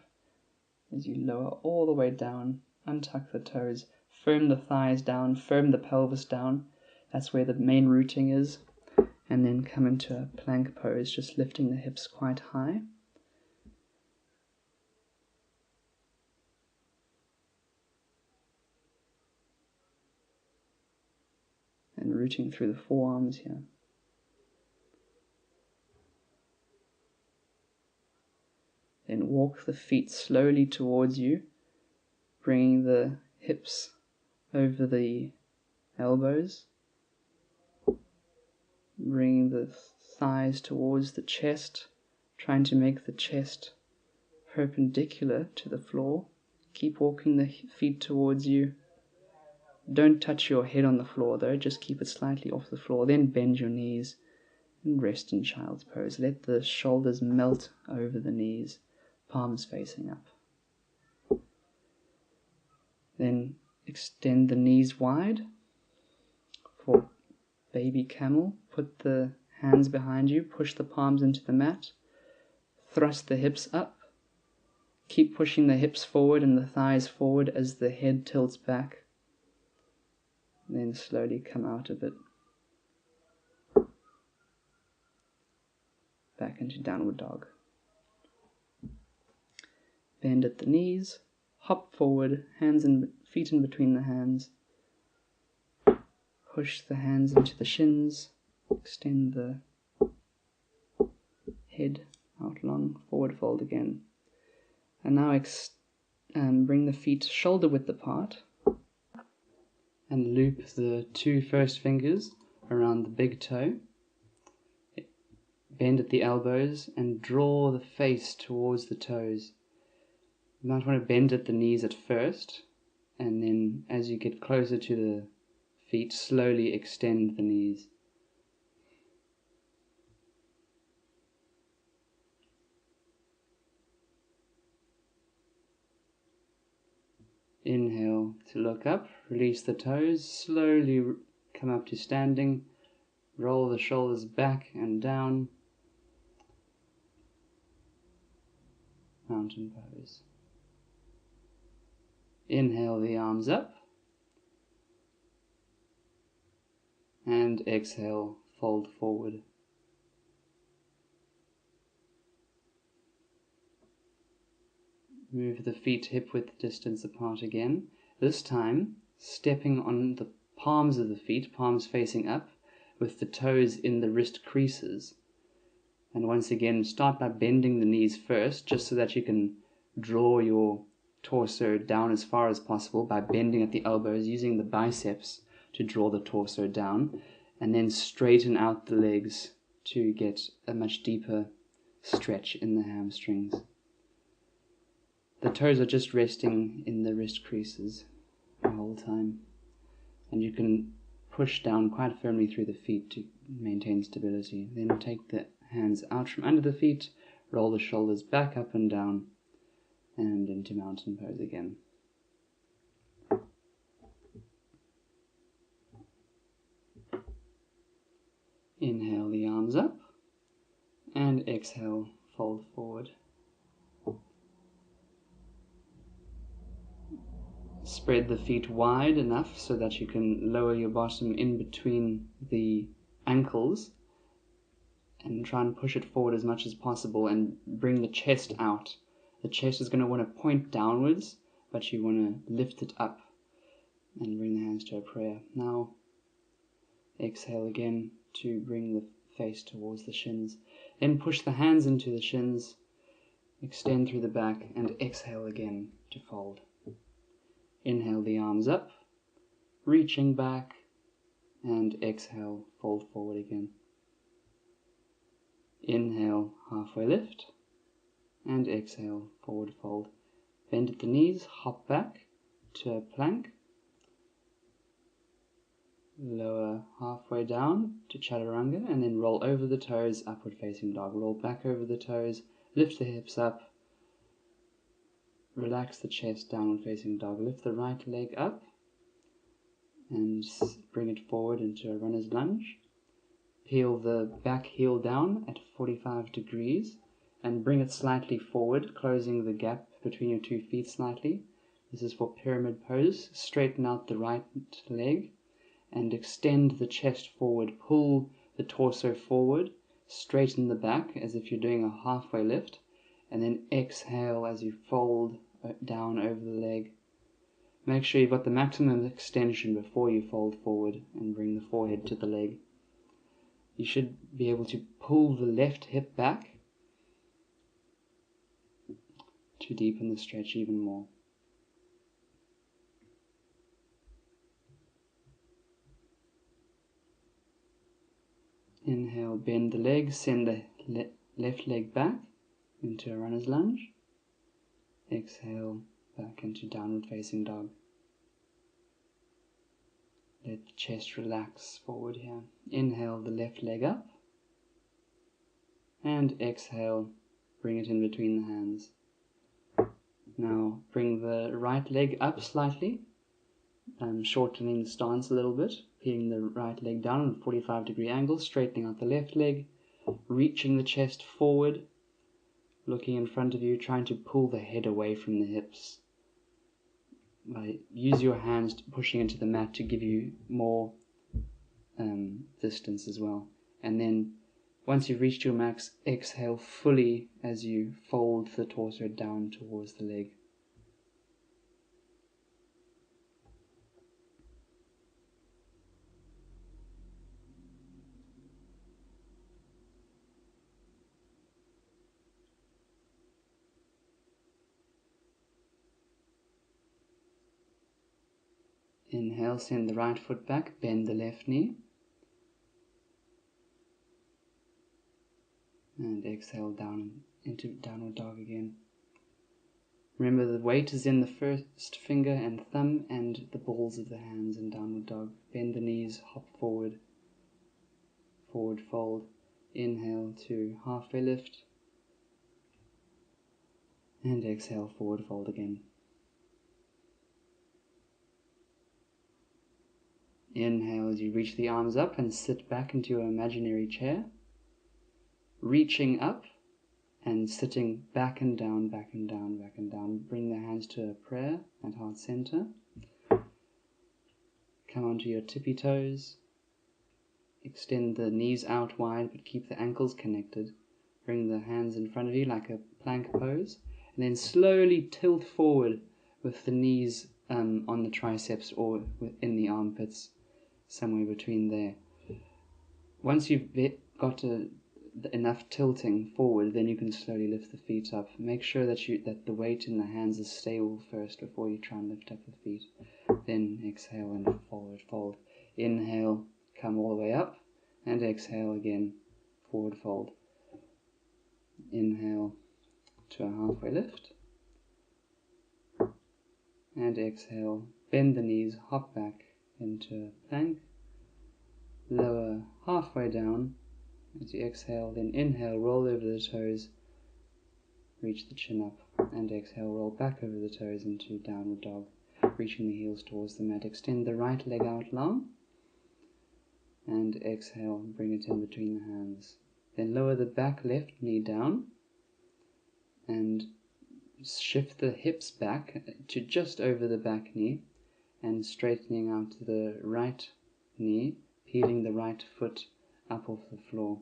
as you lower all the way down, untuck the toes, firm the thighs down, firm the pelvis down. That's where the main rooting is. And then come into a plank pose, just lifting the hips quite high. And rooting through the forearms here. Then walk the feet slowly towards you, bringing the hips over the elbows, bringing the thighs towards the chest, trying to make the chest perpendicular to the floor. Keep walking the feet towards you. Don't touch your head on the floor though, just keep it slightly off the floor. Then bend your knees and rest in child's pose. Let the shoulders melt over the knees, palms facing up. Then extend the knees wide for baby camel. Put the hands behind you, push the palms into the mat, thrust the hips up. Keep pushing the hips forward and the thighs forward as the head tilts back. Then slowly come out of it. Back into downward dog. Bend at the knees, hop forward, hands and feet in between the hands. Push the hands into the shins, extend the head out long, forward fold again. And now bring the feet shoulder width apart and loop the two first fingers around the big toe. Bend at the elbows and draw the face towards the toes. You might want to bend at the knees at first, and then as you get closer to the feet, slowly extend the knees. Inhale to look up, release the toes, slowly come up to standing, roll the shoulders back and down, mountain pose. Inhale the arms up, and exhale, fold forward. Move the feet hip width distance apart again, this time stepping on the palms of the feet, palms facing up, with the toes in the wrist creases. And once again, start by bending the knees first, just so that you can draw your torso down as far as possible by bending at the elbows, using the biceps to draw the torso down, and then straighten out the legs to get a much deeper stretch in the hamstrings. The toes are just resting in the wrist creases the whole time, and you can push down quite firmly through the feet to maintain stability. Then take the hands out from under the feet, roll the shoulders back up and down, and into mountain pose again. Inhale the arms up, and exhale, fold forward. Spread the feet wide enough so that you can lower your bottom in between the ankles and try and push it forward as much as possible and bring the chest out. The chest is going to want to point downwards, but you want to lift it up and bring the hands to a prayer. Now exhale again to bring the face towards the shins. Then push the hands into the shins, extend through the back, and exhale again to fold. Inhale the arms up, reaching back, and exhale, fold forward again. Inhale, halfway lift, and exhale, forward fold. Bend at the knees, hop back to a plank, lower halfway down to chaturanga, and then roll over the toes, upward facing dog. Roll back over the toes, lift the hips up, relax the chest, downward facing dog. Lift the right leg up and bring it forward into a runner's lunge. Peel the back heel down at 45 degrees and bring it slightly forward, closing the gap between your 2 feet slightly. This is for pyramid pose. Straighten out the right leg and extend the chest forward. Pull the torso forward, straighten the back as if you're doing a halfway lift, and then exhale as you fold down over the leg. Make sure you've got the maximum extension before you fold forward and bring the forehead to the leg. You should be able to pull the left hip back to deepen the stretch even more. Inhale, bend the leg, send the left leg back into a runner's lunge. Exhale, back into downward facing dog. Let the chest relax forward here. Inhale the left leg up. And exhale, bring it in between the hands. Now bring the right leg up slightly, shortening the stance a little bit, peeling the right leg down at a 45-degree angle, straightening out the left leg, reaching the chest forward, looking in front of you, trying to pull the head away from the hips. Use your hands pushing into the mat to give you more distance as well. And then once you've reached your max, exhale fully as you fold the torso down towards the leg. Inhale, send the right foot back, bend the left knee. And exhale down into downward dog again. Remember the weight is in the first finger and thumb and the balls of the hands in downward dog. Bend the knees, hop forward, forward fold. Inhale to halfway lift. And exhale, forward fold again. Inhale as you reach the arms up and sit back into your imaginary chair. Reaching up and sitting back and down, back and down, back and down. Bring the hands to a prayer at heart center. Come onto your tippy toes. Extend the knees out wide but keep the ankles connected. Bring the hands in front of you like a plank pose. And then slowly tilt forward with the knees on the triceps or in the armpits, somewhere between there. Once you've got enough tilting forward, then you can slowly lift the feet up. Make sure that the weight in the hands is stable first before you try and lift up the feet. Then exhale and forward fold. Inhale, come all the way up, and exhale again, forward fold. Inhale to a halfway lift, and exhale, bend the knees, hop back into a plank, lower halfway down as you exhale, then inhale, roll over the toes, reach the chin up, and exhale, roll back over the toes into downward dog, reaching the heels towards the mat. Extend the right leg out long, and exhale, bring it in between the hands. Then lower the back left knee down, and shift the hips back to just over the back knee, and straightening out the right knee, peeling the right foot up off the floor.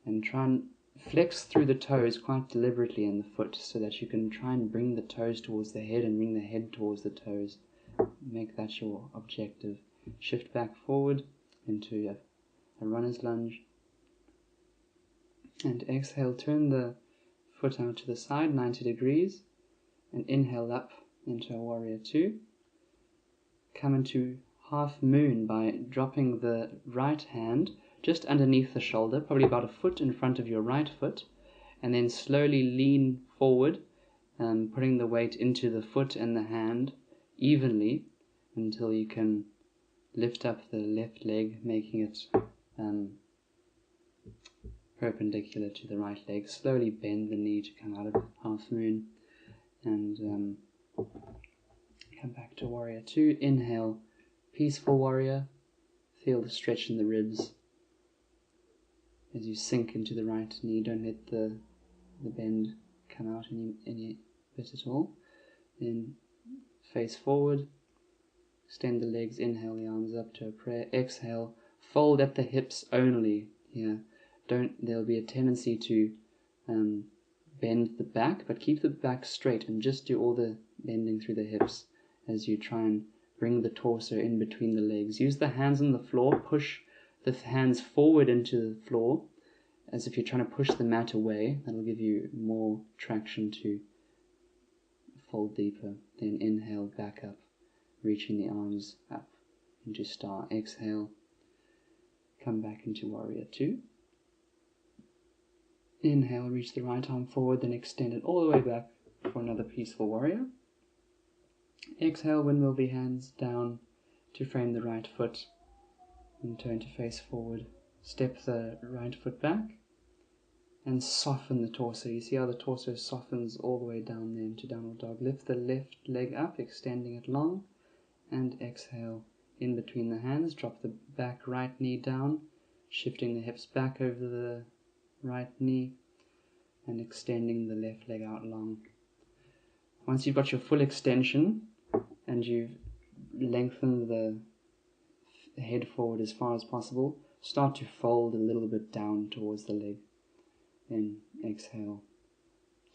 And try and flex through the toes quite deliberately in the foot so that you can try and bring the toes towards the head and bring the head towards the toes. Make that your objective. Shift back forward into a runner's lunge. And exhale, turn the foot out to the side, 90 degrees. And inhale up into a warrior two. Come into half moon by dropping the right hand just underneath the shoulder, probably about a foot in front of your right foot, and then slowly lean forward, putting the weight into the foot and the hand evenly until you can lift up the left leg, making it perpendicular to the right leg. Slowly bend the knee to come out of half moon, and come back to warrior 2. Inhale, peaceful warrior. Feel the stretch in the ribs as you sink into the right knee. Don't let the bend come out any bit at all. Then face forward, extend the legs, inhale the arms up to a prayer. Exhale, fold at the hips only here. There'll be a tendency to bend the back, but keep the back straight and just do all the bending through the hips as you try and bring the torso in between the legs. Use the hands on the floor, push the hands forward into the floor as if you're trying to push the mat away. That'll give you more traction to fold deeper. Then inhale, back up, reaching the arms up into star. Exhale, come back into warrior 2. Inhale, reach the right arm forward, then extend it all the way back for another peaceful warrior. Exhale, windmill the hands down to frame the right foot and turn to face forward. Step the right foot back and soften the torso. You see how the torso softens all the way down there into downward dog. Lift the left leg up, extending it long, and exhale in between the hands. Drop the back right knee down, shifting the hips back over the right knee and extending the left leg out long. Once you've got your full extension and you've lengthened the head forward as far as possible, start to fold a little bit down towards the leg. Then exhale,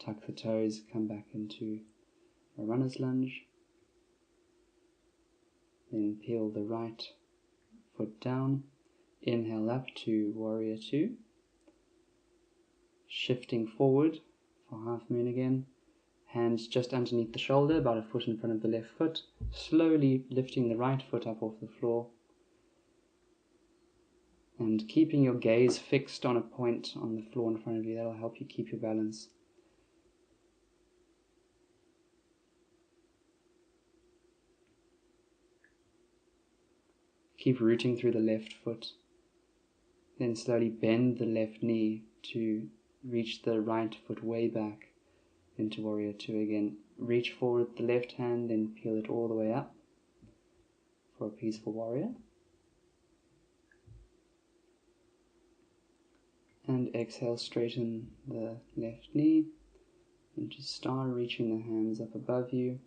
tuck the toes, come back into a runner's lunge. Then peel the right foot down. Inhale up to warrior 2. Shifting forward for half moon again. Hands just underneath the shoulder, about a foot in front of the left foot. Slowly lifting the right foot up off the floor. And keeping your gaze fixed on a point on the floor in front of you. That'll help you keep your balance. Keep rooting through the left foot. Then slowly bend the left knee to reach the right foot way back into warrior 2 again. Reach forward with the left hand, then peel it all the way up for a peaceful warrior. And exhale, straighten the left knee into star, reaching the hands up above you.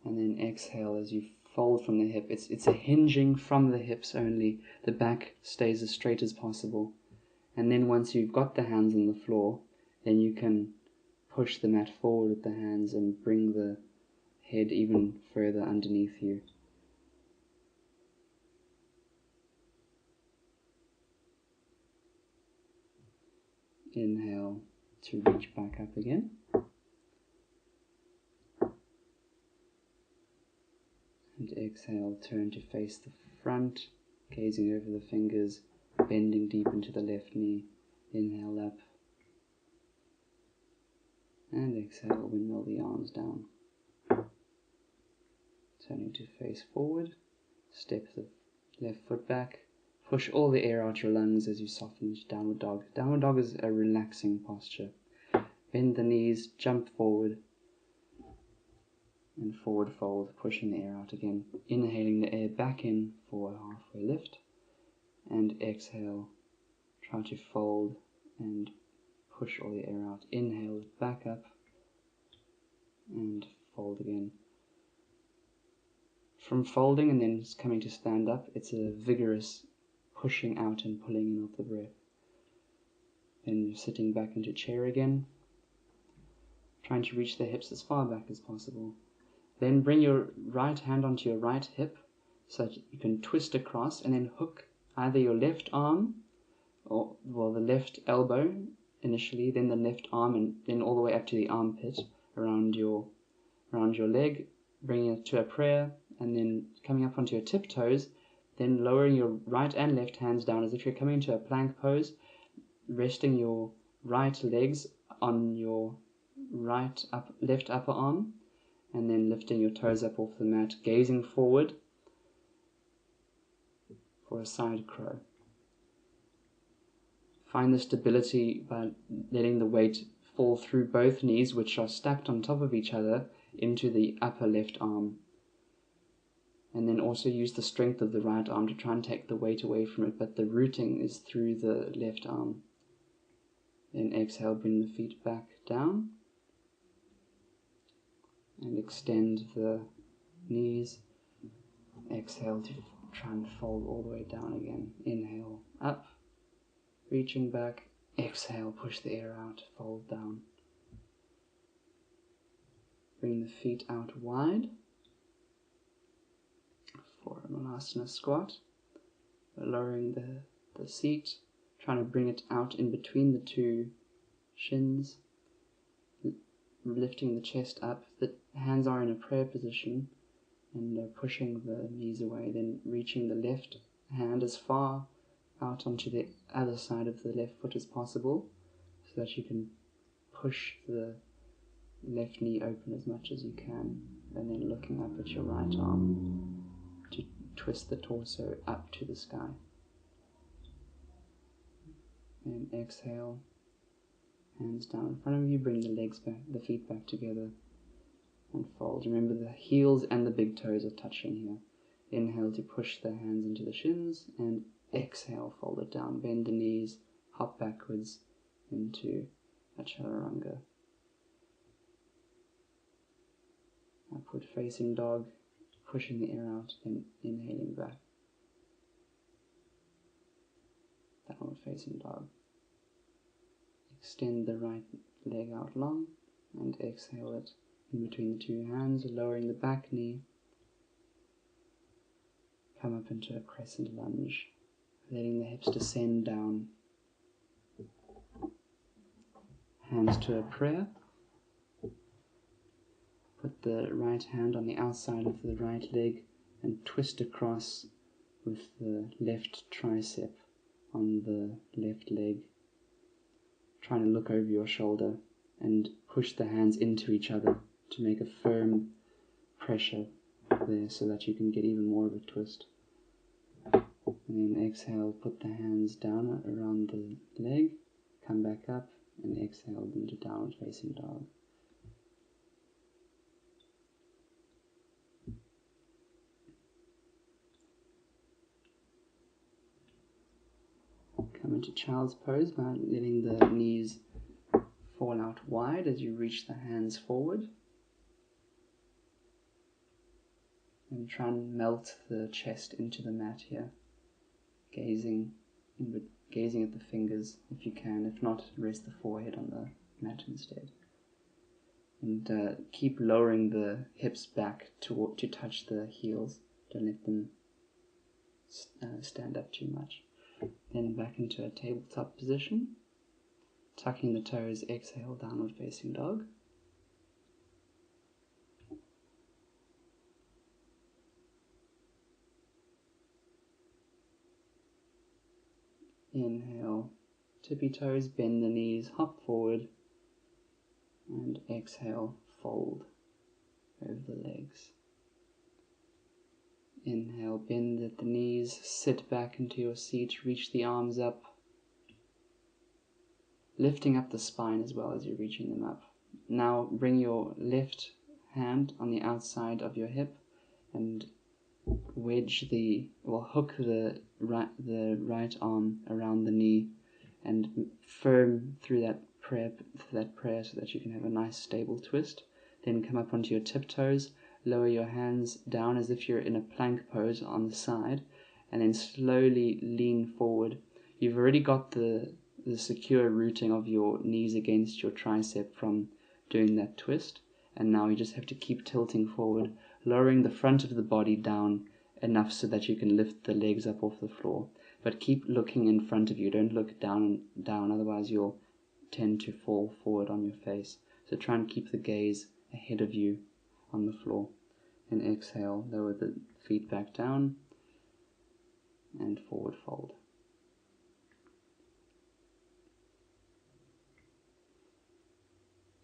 And then exhale as you fold from the hip. It's a hinging from the hips only. The back stays as straight as possible. And then once you've got the hands on the floor, then you can push the mat forward with the hands and bring the head even further underneath you. Inhale to reach back up again. And exhale, turn to face the front, gazing over the fingers, bending deep into the left knee. Inhale up. And exhale, windmill the arms down. Turning to face forward, step the left foot back. Push all the air out your lungs as you soften into downward dog. Downward dog is a relaxing posture. Bend the knees, jump forward, and forward fold, pushing the air out again. Inhaling the air back in for a halfway lift, and exhale, try to fold and push all the air out. Inhale, back up, and fold again. From folding and then coming to stand up, it's a vigorous pushing out and pulling in of the breath. Then you're sitting back into chair again, trying to reach the hips as far back as possible. Then bring your right hand onto your right hip so that you can twist across and then hook either your left arm or the left elbow initially, then the left arm, and then all the way up to the armpit around your leg, bringing it to a prayer, and then coming up onto your tiptoes, then lowering your right and left hands down as if you're coming into a plank pose, resting your right legs on your left upper arm, and then lifting your toes up off the mat, gazing forward for a side crow. Find the stability by letting the weight fall through both knees, which are stacked on top of each other, into the upper left arm. And then also use the strength of the right arm to try and take the weight away from it, but the rooting is through the left arm. Then exhale, bring the feet back down and extend the knees. Exhale to try and fold all the way down again. Inhale, up, reaching back. Exhale, push the air out, fold down. Bring the feet out wide for an Vinyasa squat. Lowering the seat, trying to bring it out in between the two shins. Lifting the chest up. The hands are in a prayer position and pushing the knees away. Then reaching the left hand as far out onto the other side of the left foot as possible, so that you can push the left knee open as much as you can, and then looking up at your right arm to twist the torso up to the sky. And exhale, hands down in front of you, bring the legs back, the feet back together and fold. Remember, the heels and the big toes are touching here. Inhale to push the hands into the shins, and exhale, fold it down, bend the knees, hop backwards into a chaturanga. Upward facing dog, pushing the air out, then inhaling back. Downward facing dog. Extend the right leg out long and exhale it in between the two hands, lowering the back knee. Come up into a crescent lunge, letting the hips descend down. Hands to a prayer. Put the right hand on the outside of the right leg and twist across with the left tricep on the left leg. Trying to look over your shoulder and push the hands into each other to make a firm pressure there so that you can get even more of a twist. And then exhale, put the hands down around the leg, come back up and exhale into downward facing dog. Come into child's pose by letting the knees fall out wide as you reach the hands forward. And try and melt the chest into the mat here, gazing at the fingers if you can. If not, rest the forehead on the mat instead. And keep lowering the hips back to touch the heels. Don't let them stand up too much. Then back into a tabletop position. Tucking the toes, exhale, downward facing dog. Inhale, tippy toes, bend the knees, hop forward, and exhale, fold over the legs. Inhale, bend at the knees, sit back into your seat, reach the arms up, lifting up the spine as well as you're reaching them up. Now bring your left hand on the outside of your hip and hook the right arm around the knee and firm through that prayer so that you can have a nice stable twist. Then come up onto your tiptoes, lower your hands down as if you're in a plank pose on the side, and then slowly lean forward. You've already got the secure rooting of your knees against your tricep from doing that twist, and now you just have to keep tilting forward, lowering the front of the body down enough so that you can lift the legs up off the floor. But keep looking in front of you, don't look down, otherwise you'll tend to fall forward on your face. So try and keep the gaze ahead of you on the floor. And exhale, lower the feet back down and forward fold.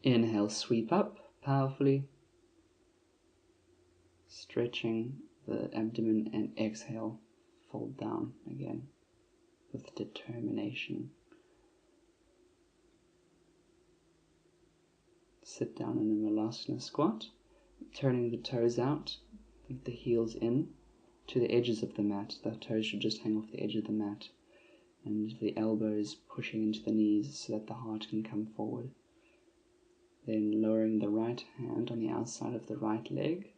Inhale, sweep up powerfully, stretching the abdomen, and exhale, fold down again with determination. Sit down in a Vinyasa squat, turning the toes out, with the heels in to the edges of the mat. The toes should just hang off the edge of the mat, and the elbows pushing into the knees so that the heart can come forward. Then lowering the right hand on the outside of the right leg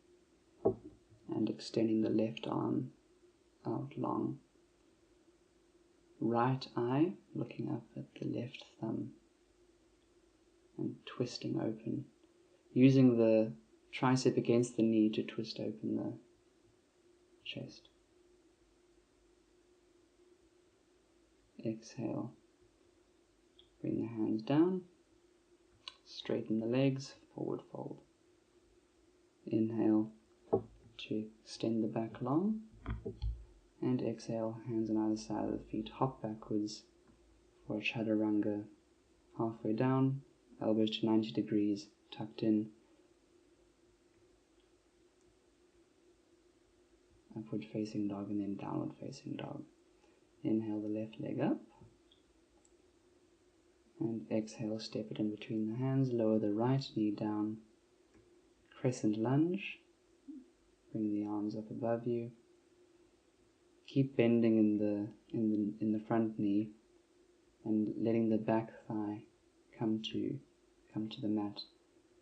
and extending the left arm out long. Right eye looking up at the left thumb and twisting open, using the tricep against the knee to twist open the chest. Exhale, bring the hands down, straighten the legs, forward fold. Inhale to extend the back long, and exhale, hands on either side of the feet, hop backwards for a chaturanga, halfway down, elbows to 90 degrees, tucked in, upward facing dog, and then downward facing dog. Inhale the left leg up, and exhale, step it in between the hands, lower the right knee down, crescent lunge, bring the arms up above you, keep bending in the front knee and letting the back thigh come to the mat.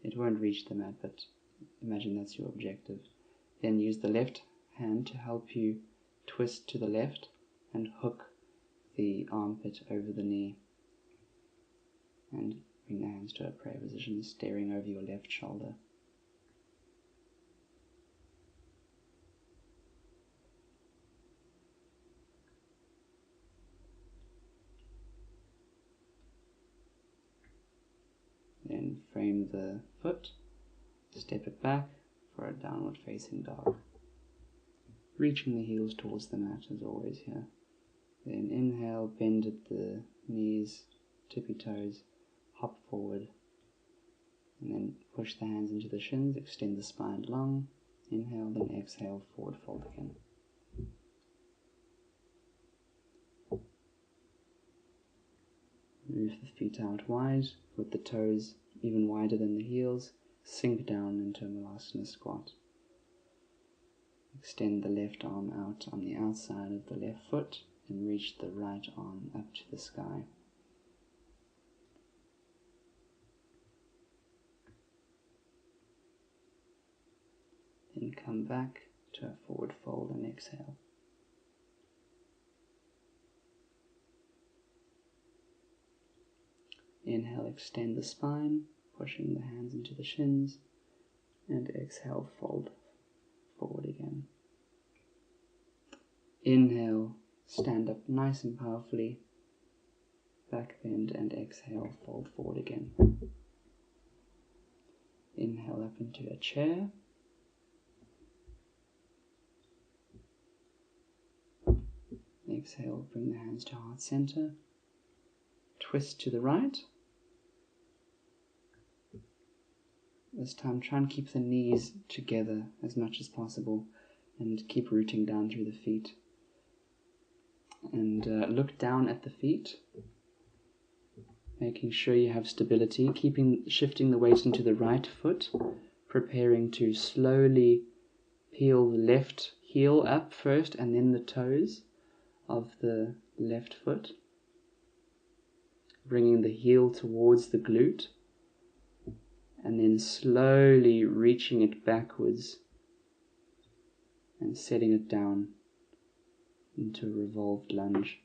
It won't reach the mat, but imagine that's your objective. Then use the left hand to help you twist to the left and hook the armpit over the knee, and bring the hands to a prayer position, staring over your left shoulder. Then frame the foot, step it back for a downward facing dog, reaching the heels towards the mat as always here. Then inhale, bend at the knees, tippy toes, hop forward, and then push the hands into the shins, extend the spine long, inhale, then exhale, forward fold again. Move the feet out wide, with the toes even wider than the heels, sink down into a Vinyasa squat. Extend the left arm out on the outside of the left foot and reach the right arm up to the sky. Then come back to a forward fold and exhale. Inhale, extend the spine, pushing the hands into the shins, and exhale, fold forward again. Inhale, stand up nice and powerfully, back bend, and exhale, fold forward again. Inhale up into a chair. Exhale, bring the hands to heart center. Twist to the right. This time try and keep the knees together as much as possible and keep rooting down through the feet. And look down at the feet, making sure you have stability, shifting the weight into the right foot, preparing to slowly peel the left heel up first and then the toes of the left foot, bringing the heel towards the glute, and then slowly reaching it backwards and setting it down into a revolved lunge.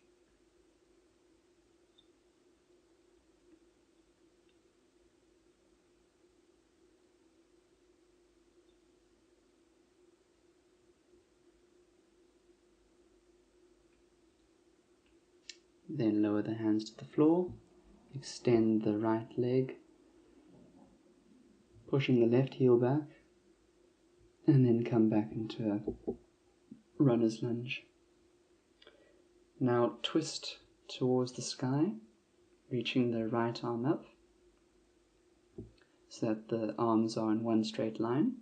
Then lower the hands to the floor, extend the right leg, pushing the left heel back, and then come back into a runner's lunge. Now twist towards the sky, reaching the right arm up, so that the arms are in one straight line,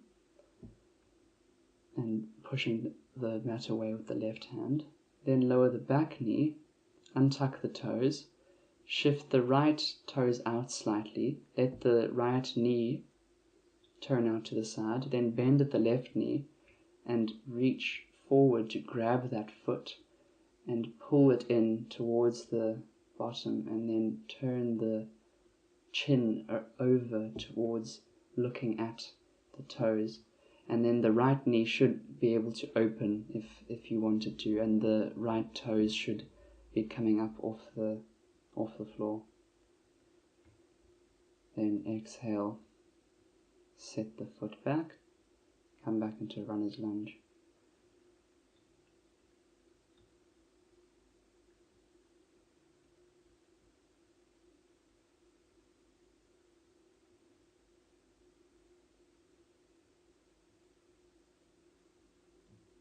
and pushing the mat away with the left hand. Then lower the back knee, untuck the toes, shift the right toes out slightly, let the right knee turn out to the side, then bend at the left knee and reach forward to grab that foot and pull it in towards the bottom, and then turn the chin over towards looking at the toes. And then the right knee should be able to open if you wanted to, and the right toes should be coming up off the floor. Then exhale, set the foot back, come back into runner's lunge.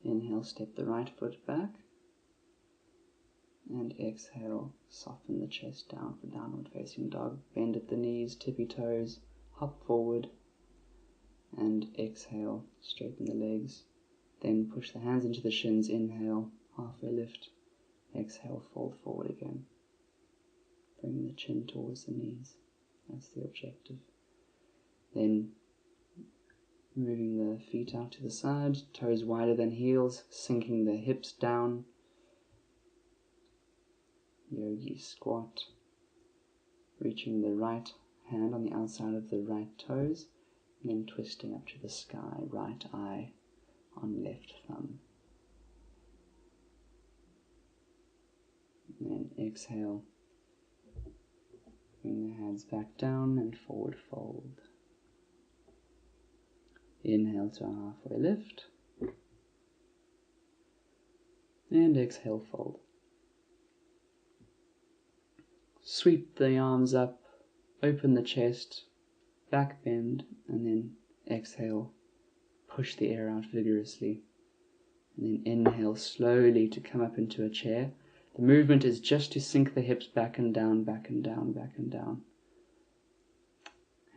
Inhale, step the right foot back, and exhale, soften the chest down for downward facing dog. Bend at the knees, tippy toes, hop forward, and exhale, straighten the legs. Then push the hands into the shins, inhale, halfway lift, exhale, fold forward again. Bring the chin towards the knees, that's the objective. Then moving the feet out to the side, toes wider than heels, sinking the hips down. Yogi squat, reaching the right hand on the outside of the right toes, and then twisting up to the sky, right eye on left thumb. And then exhale, bring the hands back down and forward fold. Inhale to a halfway lift, and exhale, fold. Sweep the arms up, open the chest, back bend, and then exhale, push the air out vigorously. And then inhale slowly to come up into a chair. The movement is just to sink the hips back and down, back and down, back and down.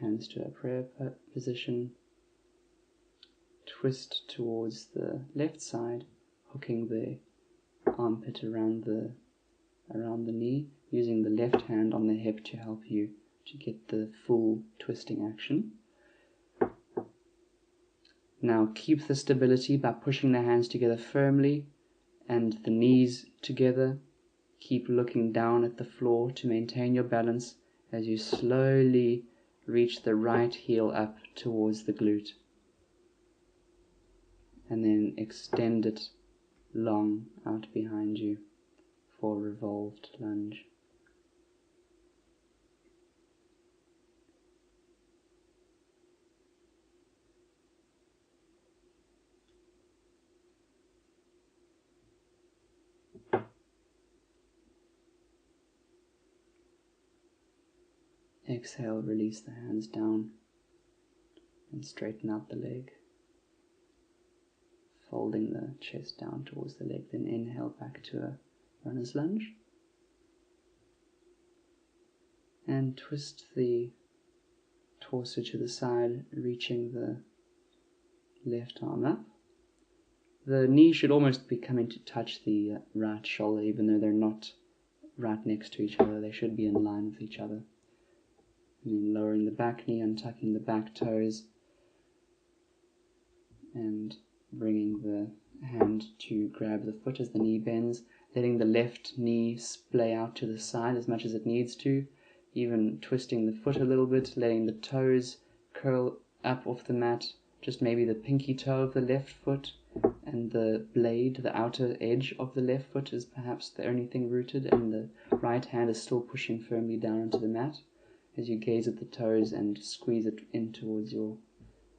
Hands to a prayer position. Twist towards the left side, hooking the armpit around the knee, using the left hand on the hip to help you to get the full twisting action. Now keep the stability by pushing the hands together firmly and the knees together. Keep looking down at the floor to maintain your balance as you slowly reach the right heel up towards the glute. And then extend it long out behind you for a revolved lunge. Exhale, release the hands down and straighten out the leg, folding the chest down towards the leg. Then inhale back to a runner's lunge and twist the torso to the side, reaching the left arm up. The knee should almost be coming to touch the right shoulder, even though they're not right next to each other. They should be in line with each other. And then lowering the back knee, untucking the back toes, and bringing the hand to grab the foot as the knee bends, letting the left knee splay out to the side as much as it needs to, even twisting the foot a little bit, letting the toes curl up off the mat, just maybe the pinky toe of the left foot and the blade, the outer edge of the left foot is perhaps the only thing rooted, and the right hand is still pushing firmly down into the mat as you gaze at the toes and squeeze it in towards your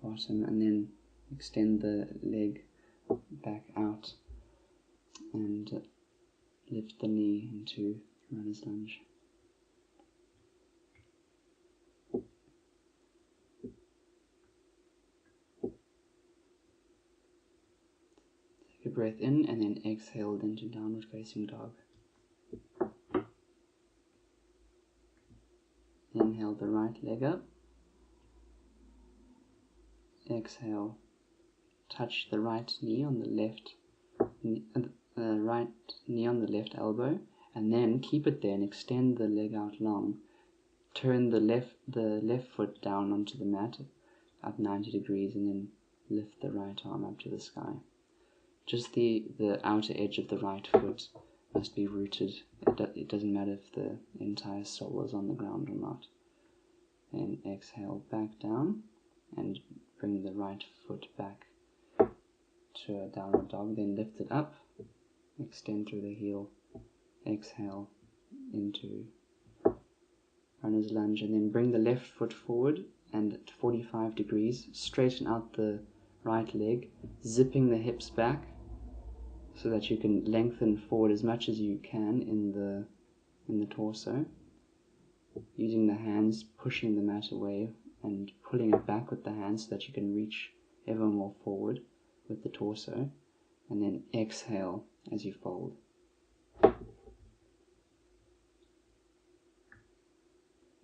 bottom, and then extend the leg back out and lift the knee into runner's lunge. Take a breath in and then exhale into downward facing dog. Inhale the right leg up exhale, touch the right knee on the left, right knee on the left elbow, and then keep it there and extend the leg out long. Turn the left foot down onto the mat at 90 degrees, and then lift the right arm up to the sky. Just the outer edge of the right foot must be rooted. It doesn't matter if the entire sole is on the ground or not. Then exhale back down and bring the right foot back to a downward dog. Then lift it up, extend through the heel, exhale into runner's lunge, and then bring the left foot forward and at 45 degrees straighten out the right leg, zipping the hips back so that you can lengthen forward as much as you can in the torso, using the hands, pushing the mat away and pulling it back with the hands so that you can reach ever more forward with the torso, and then exhale as you fold.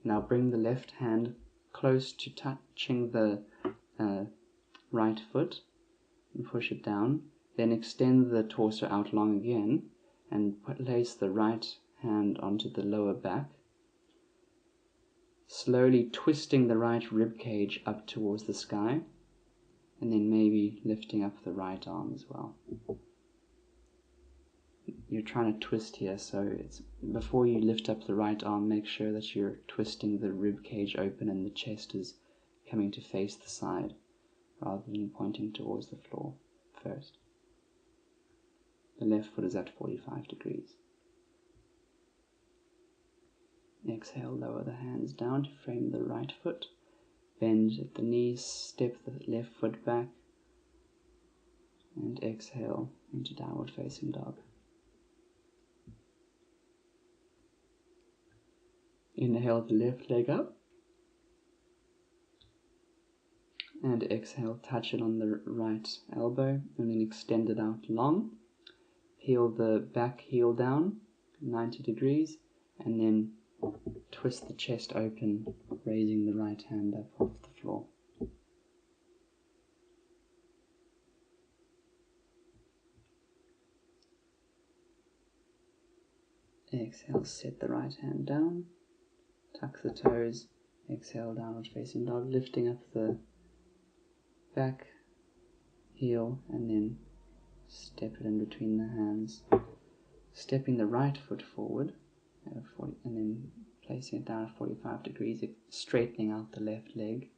Now bring the left hand close to touching the right foot and push it down. Then extend the torso out long again and place the right hand onto the lower back, slowly twisting the right rib cage up towards the sky, and then maybe lifting up the right arm as well. You're trying to twist here, so before you lift up the right arm, make sure that you're twisting the rib cage open and the chest is coming to face the side rather than pointing towards the floor first. The left foot is at 45 degrees. Exhale, lower the hands down to frame the right foot. Bend at the knees, step the left foot back, and exhale into downward facing dog. Inhale the left leg up, and exhale, touch it on the right elbow, and then extend it out long. Peel the back heel down 90 degrees, and then twist the chest open, raising the right hand up off the floor. Exhale, set the right hand down, tuck the toes, exhale, downward facing dog, lifting up the back heel and then step it in between the hands, stepping the right foot forward at 40, and then placing it down at 45 degrees, straightening out the left leg,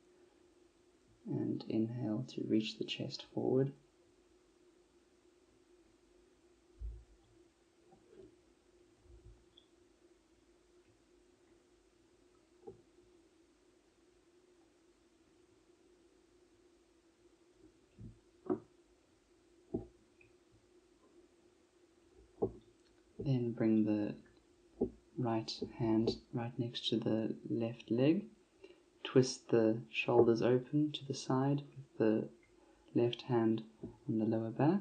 and inhale to reach the chest forward. Then bring the right hand right next to the left leg. Twist the shoulders open to the side with the left hand on the lower back.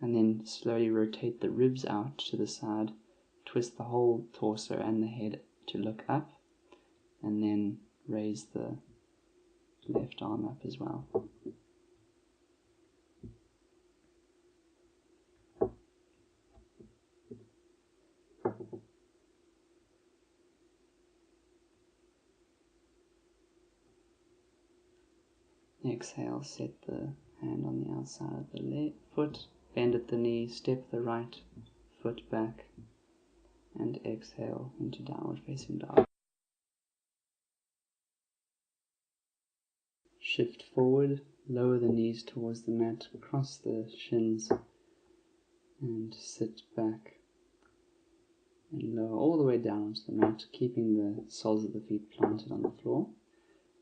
And then slowly rotate the ribs out to the side. Twist the whole torso and the head to look up. And then raise the left arm up as well. Exhale, set the hand on the outside of the foot, bend at the knee, step the right foot back, and exhale into downward facing dog. Shift forward, lower the knees towards the mat, cross the shins, and sit back and lower all the way down onto the mat, keeping the soles of the feet planted on the floor.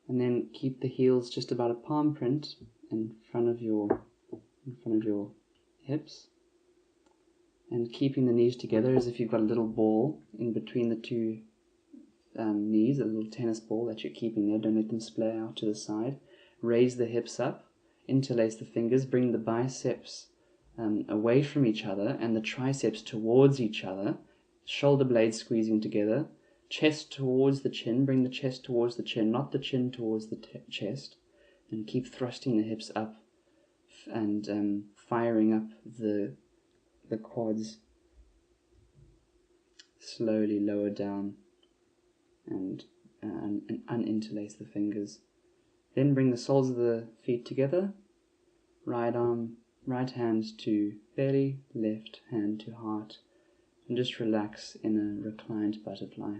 And then keep the heels just about a palm print in front of your hips, and keeping the knees together as if you've got a little ball in between the two knees, a little tennis ball that you're keeping there. Don't let them splay out to the side. Raise the hips up, interlace the fingers, bring the biceps away from each other and the triceps towards each other, shoulder blades squeezing together. Chest towards the chin, bring the chest towards the chin, not the chin towards the chest. And keep thrusting the hips up and firing up the quads. Slowly lower down and uninterlace the fingers. Then bring the soles of the feet together. Right arm, right hand to belly, left hand to heart. And just relax in a reclined butterfly.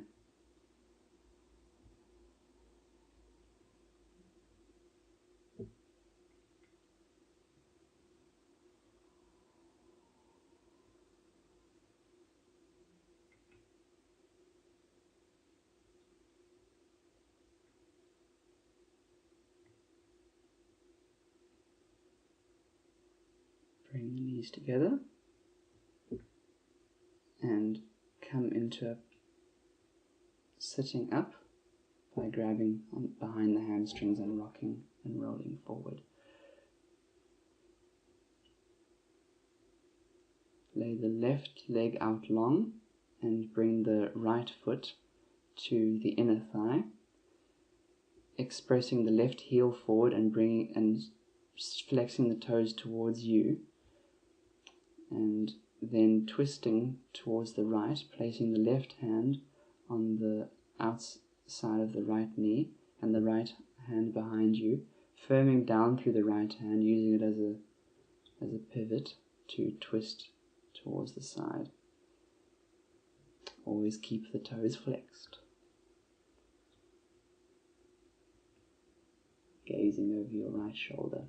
Bring the knees together and come into a sitting up by grabbing behind the hamstrings and rocking and rolling forward. Lay the left leg out long and bring the right foot to the inner thigh, expressing the left heel forward and bringing and flexing the toes towards you, and then twisting towards the right, placing the left hand on the outside of the right knee and the right hand behind you, firming down through the right hand, using it as a pivot to twist towards the side. Always keep the toes flexed. Gazing over your right shoulder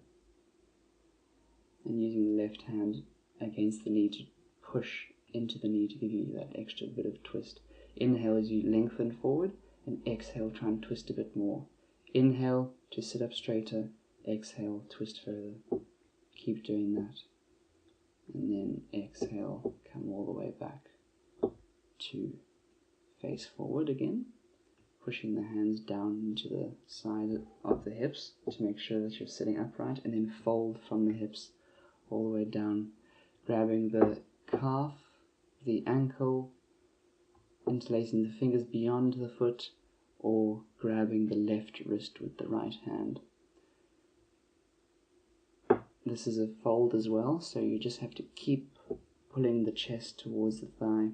and using the left hand against the knee to push into the knee to give you that extra bit of twist. Inhale as you lengthen forward, and exhale, try and twist a bit more. Inhale to sit up straighter, exhale, twist further. Keep doing that. And then exhale, come all the way back to face forward again, pushing the hands down into the side of the hips to make sure that you're sitting upright, and then fold from the hips all the way down, grabbing the calf, the ankle, interlacing the fingers beyond the foot, or grabbing the left wrist with the right hand. This is a fold as well, so you just have to keep pulling the chest towards the thigh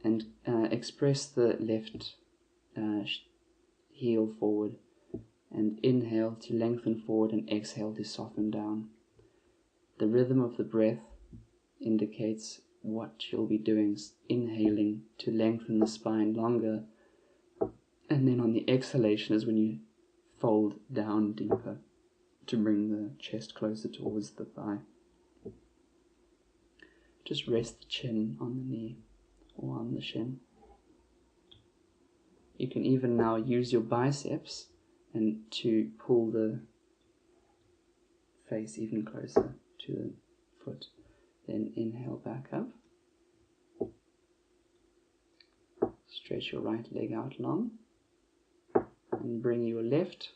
and express the left heel forward, and inhale to lengthen forward and exhale to soften down. The rhythm of the breath indicates what you'll be doing. Inhaling to lengthen the spine longer, and then on the exhalation is when you fold down deeper to bring the chest closer towards the thigh. Just rest the chin on the knee or on the shin. You can even now use your biceps and to pull the face even closer to the foot. Then inhale back up. Stretch your right leg out long and bring your left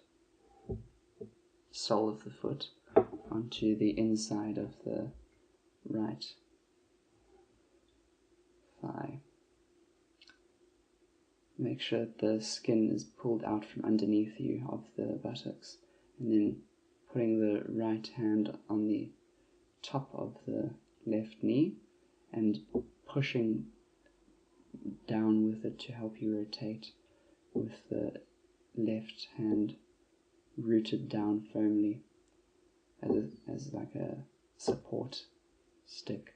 sole of the foot onto the inside of the right thigh. Make sure that the skin is pulled out from underneath you of the buttocks, and then putting the right hand on the top of the left knee and pushing down with it to help you rotate, with the left hand rooted down firmly as like a support stick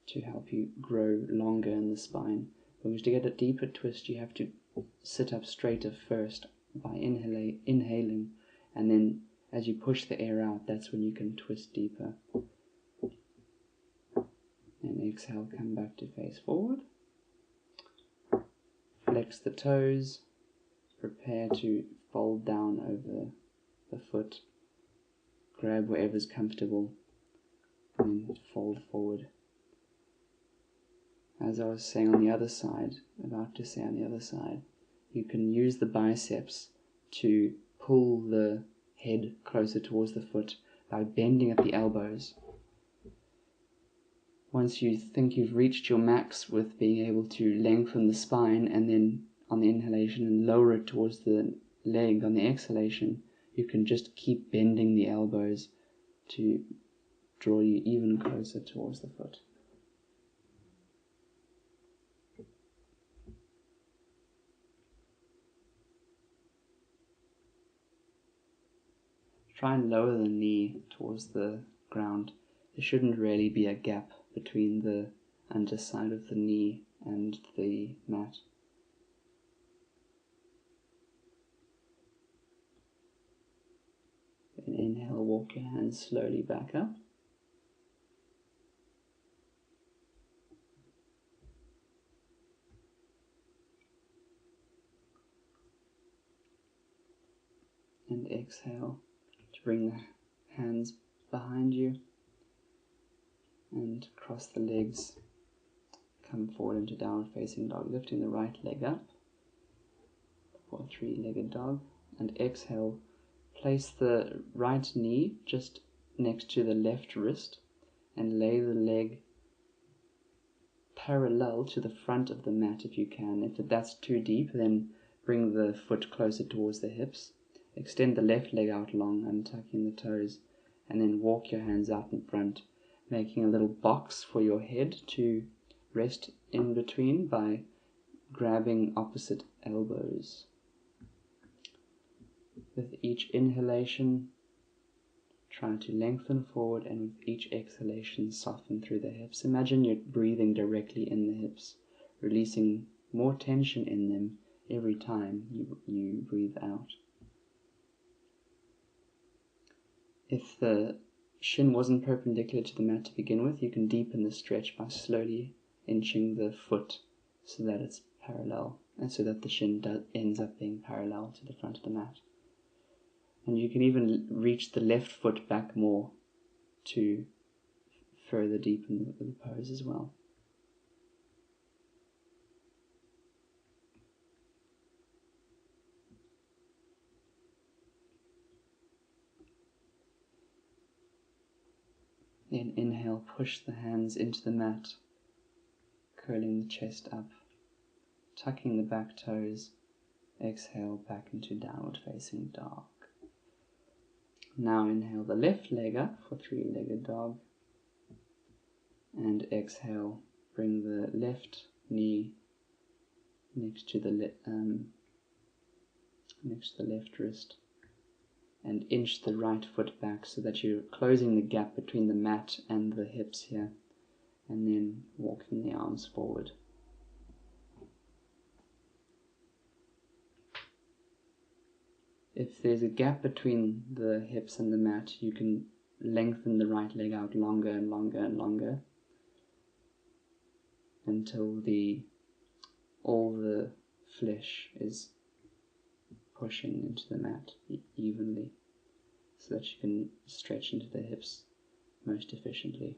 to help you grow longer in the spine. Because to get a deeper twist, you have to sit up straighter first by inhaling, and then as you push the air out, that's when you can twist deeper. And exhale, come back to face forward. Flex the toes. Prepare to fold down over the foot. Grab wherever's comfortable, and then fold forward. As I was saying on the other side, you can use the biceps to pull the head closer towards the foot by bending at the elbows. Once you think you've reached your max with being able to lengthen the spine, and then on the inhalation and lower it towards the leg on the exhalation, you can just keep bending the elbows to draw you even closer towards the foot. Try and lower the knee towards the ground. There shouldn't really be a gap between the underside of the knee and the mat. Then inhale, walk your hands slowly back up. And exhale to bring the hands behind you and cross the legs. Come forward into downward facing dog, lifting the right leg up for a three-legged dog. And exhale, place the right knee just next to the left wrist and lay the leg parallel to the front of the mat if you can. If that's too deep, then bring the foot closer towards the hips. Extend the left leg out long, untucking the toes, and then walk your hands out in front, making a little box for your head to rest in between by grabbing opposite elbows. With each inhalation, try to lengthen forward, and with each exhalation, soften through the hips. Imagine you're breathing directly in the hips, releasing more tension in them every time you breathe out. If the shin wasn't perpendicular to the mat to begin with, you can deepen the stretch by slowly inching the foot so that it's parallel, and so that the shin ends up being parallel to the front of the mat. And you can even reach the left foot back more to further deepen the pose as well. Then inhale, push the hands into the mat, curling the chest up, tucking the back toes. Exhale back into downward facing dog. Now inhale the left leg up for three-legged dog, and exhale, bring the left knee next to the left wrist, and inch the right foot back so that you're closing the gap between the mat and the hips here, and then walking the arms forward. If there's a gap between the hips and the mat, you can lengthen the right leg out longer and longer and longer until all the flesh is pushing into the mat evenly, so that you can stretch into the hips most efficiently.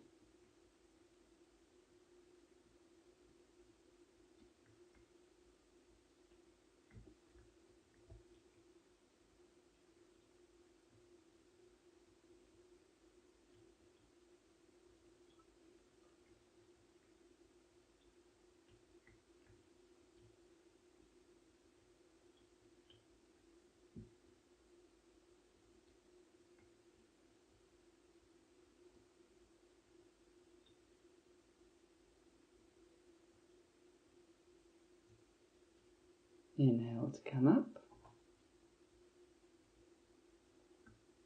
Inhale to come up,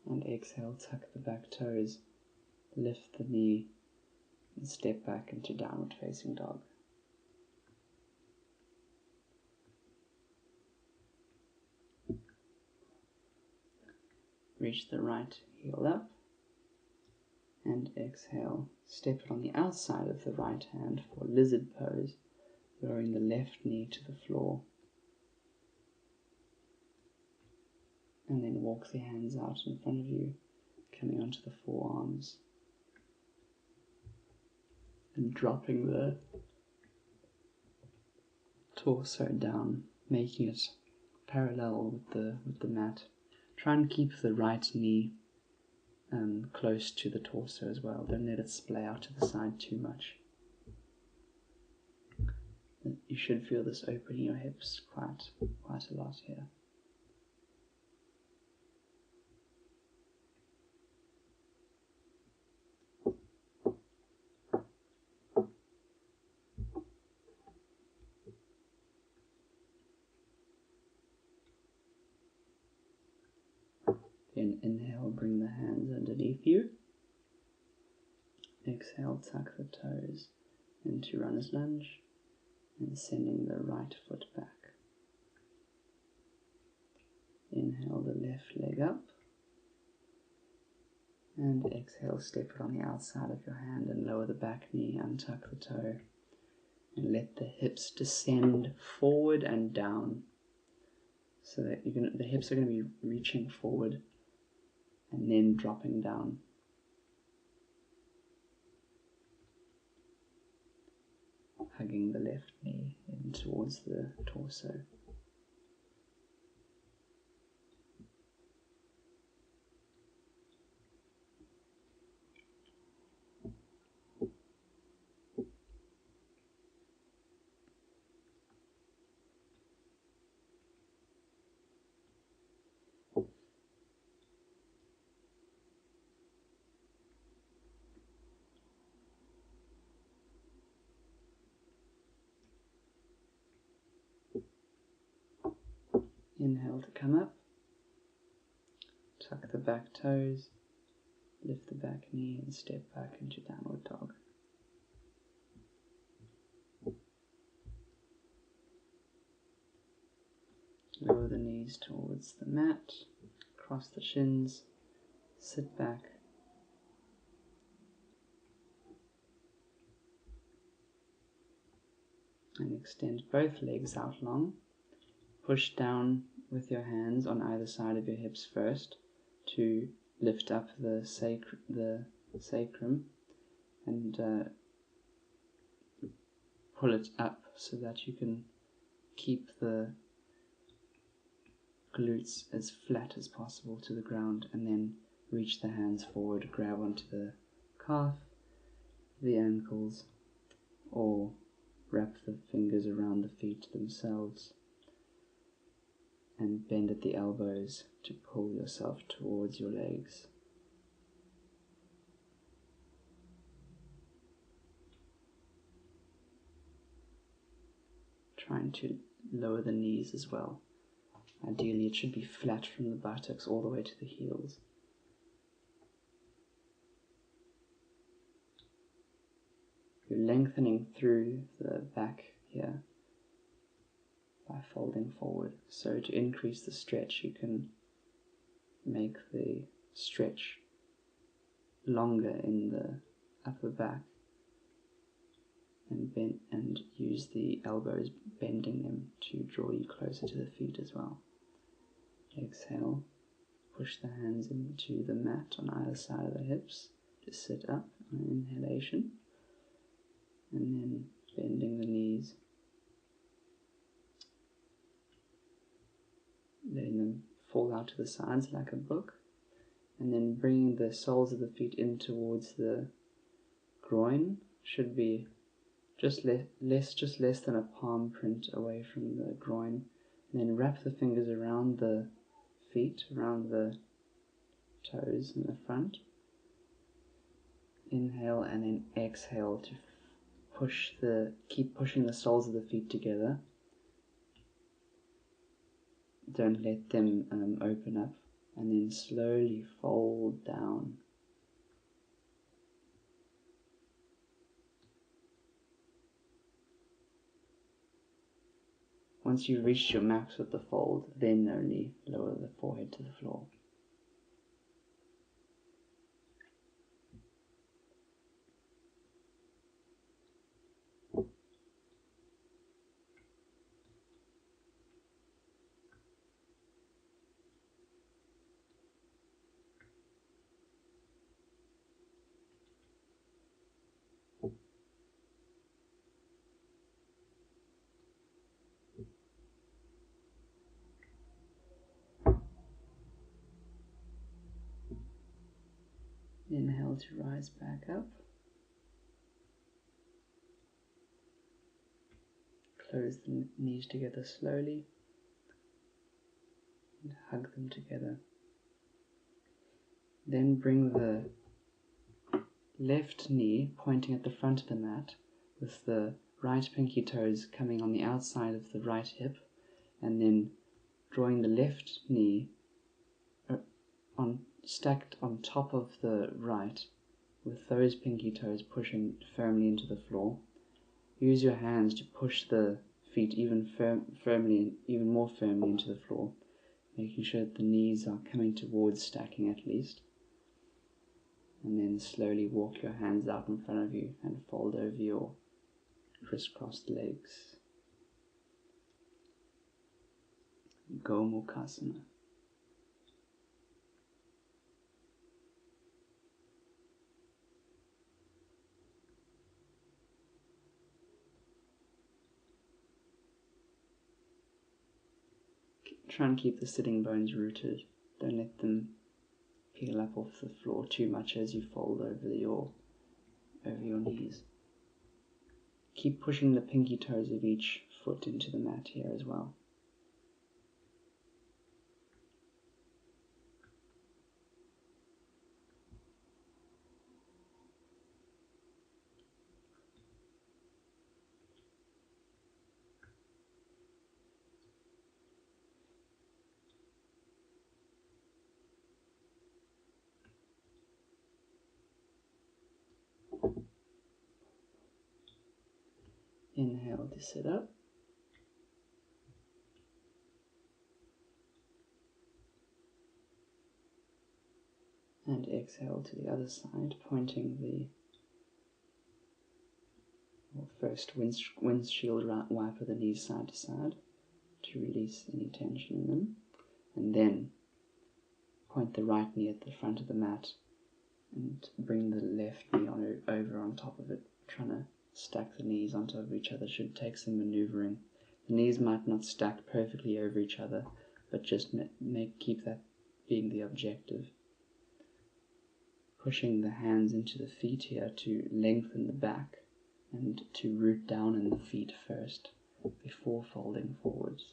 and exhale, tuck the back toes, lift the knee, and step back into downward facing dog. Reach the right heel up, and exhale, step it on the outside of the right hand for lizard pose, lowering the left knee to the floor. And then walk the hands out in front of you, coming onto the forearms, and dropping the torso down, making it parallel with the mat. Try and keep the right knee close to the torso as well. Don't let it splay out to the side too much. You should feel this opening your hips quite a lot here. Then inhale, bring the hands underneath you. Exhale, tuck the toes into runner's lunge and sending the right foot back. Inhale the left leg up. And exhale, step it on the outside of your hand and lower the back knee, untuck the toe. And let the hips descend forward and down. So that the hips are going to be reaching forward and then dropping down. Hugging the left knee in towards the torso. Inhale to come up. Tuck the back toes. Lift the back knee and step back into downward dog. Lower the knees towards the mat. Cross the shins. Sit back. And extend both legs out long. Push down with your hands on either side of your hips first to lift up the sacrum and pull it up so that you can keep the glutes as flat as possible to the ground, and then reach the hands forward, grab onto the calf, the ankles, or wrap the fingers around the feet themselves and bend at the elbows to pull yourself towards your legs. Trying to lower the knees as well. Ideally it should be flat from the buttocks all the way to the heels. You're lengthening through the back here by folding forward. So to increase the stretch, you can make the stretch longer in the upper back and bend and use the elbows, bending them to draw you closer to the feet as well. Exhale, push the hands into the mat on either side of the hips to sit up on inhalation, and then bending the knees, letting them fall out to the sides like a book, and then bringing the soles of the feet in towards the groin. Should be just less than a palm print away from the groin, and then wrap the fingers around the feet, around the toes in the front. Inhale and then exhale to keep pushing the soles of the feet together. Don't let them open up, and then slowly fold down. Once you've reached your max with the fold, then only lower the forehead to the floor. Inhale to rise back up. Close the knees together slowly and hug them together. Then bring the left knee pointing at the front of the mat with the right pinky toes coming on the outside of the right hip, and then drawing the left knee stacked on top of the right, with those pinky toes pushing firmly into the floor. Use your hands to push the feet even more firmly into the floor, making sure that the knees are coming towards stacking at least. And then slowly walk your hands out in front of you and fold over your crisscrossed legs. Gomukhasana. Try and keep the sitting bones rooted. Don't let them peel up off the floor too much as you fold over your knees. Keep pushing the pinky toes of each foot into the mat here as well. Inhale to sit up. And exhale to the other side, pointing the first windshield wiper the knees side to side to release any tension in them. And then point the right knee at the front of the mat and bring the left knee over on top of it. Trying to stack the knees on top of each other should take some maneuvering. The knees might not stack perfectly over each other, but just keep that being the objective. Pushing the hands into the feet here to lengthen the back and to root down in the feet first before folding forwards,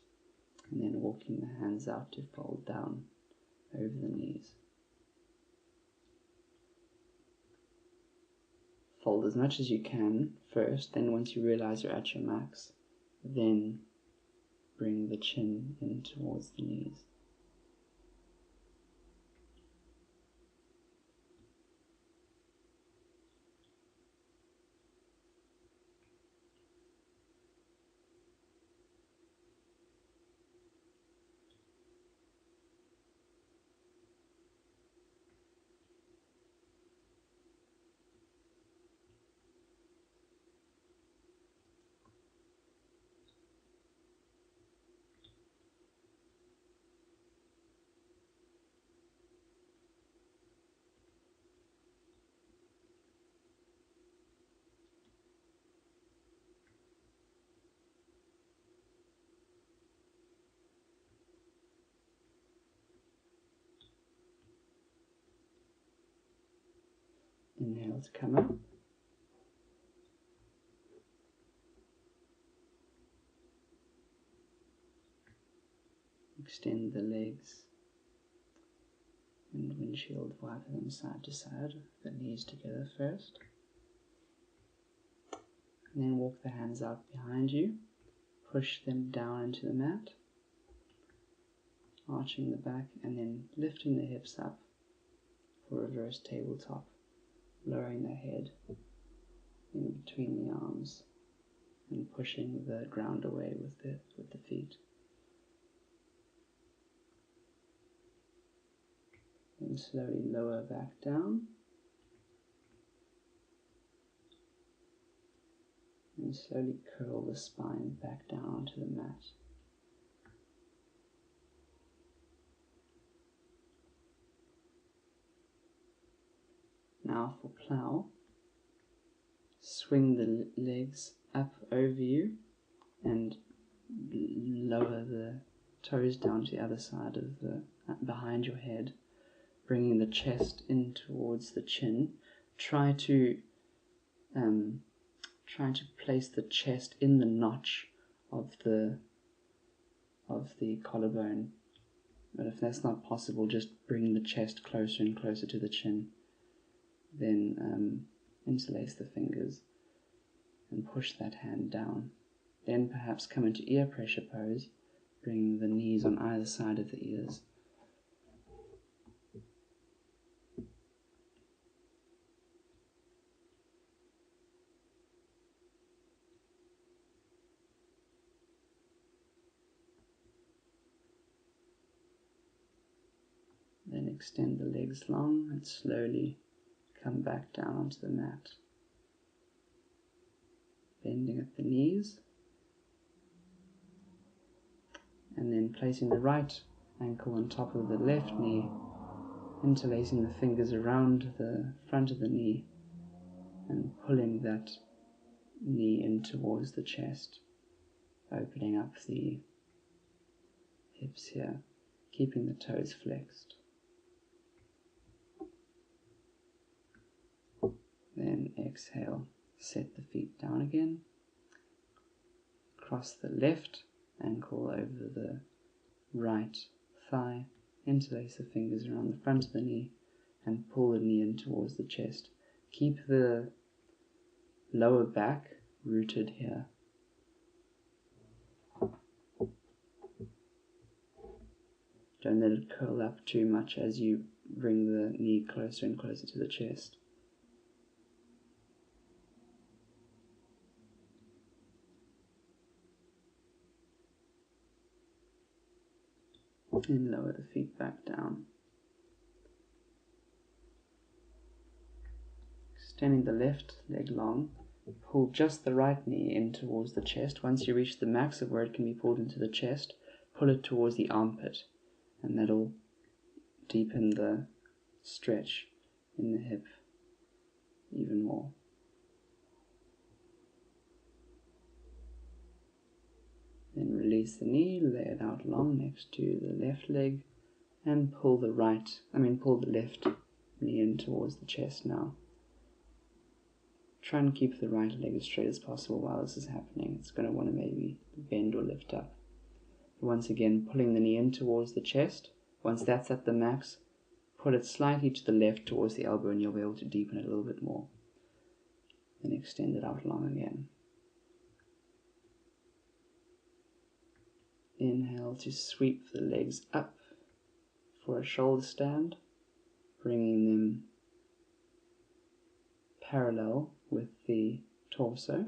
and then walking the hands out to fold down over the knees. Fold as much as you can first, then once you realize you're at your max, then bring the chin in towards the knees. Inhale to come up. Extend the legs and windshield wiper them side to side, the knees together first. And then walk the hands out behind you, push them down into the mat, arching the back and then lifting the hips up for reverse tabletop, lowering the head in between the arms and pushing the ground away with the feet. Then slowly lower back down and slowly curl the spine back down onto the mat. Now for plow, swing the legs up over you and lower the toes down to the other side of behind your head, bringing the chest in towards the chin. Try to place the chest in the notch of the collarbone. But if that's not possible, just bring the chest closer and closer to the chin. Then interlace the fingers and push that hand down. Then perhaps come into ear pressure pose, bringing the knees on either side of the ears. extend the legs long and slowly come back down onto the mat. Bending at the knees. And then placing the right ankle on top of the left knee, interlacing the fingers around the front of the knee and pulling that knee in towards the chest, opening up the hips here, keeping the toes flexed. Then exhale, set the feet down again, cross the left ankle over the right thigh, interlace the fingers around the front of the knee and pull the knee in towards the chest. Keep the lower back rooted here. Don't let it curl up too much as you bring the knee closer and closer to the chest. And lower the feet back down. Extending the left leg long, pull just the right knee in towards the chest. Once you reach the max of where it can be pulled into the chest, pull it towards the armpit, and that'll deepen the stretch in the hip even more. Then release the knee, lay it out long next to the left leg, and pull the left knee in towards the chest now. Try and keep the right leg as straight as possible while this is happening. It's going to want to maybe bend or lift up. Once again, pulling the knee in towards the chest. Once that's at the max, pull it slightly to the left towards the elbow and you'll be able to deepen it a little bit more. Then extend it out long again. Inhale to sweep the legs up for a shoulder stand, bringing them parallel with the torso,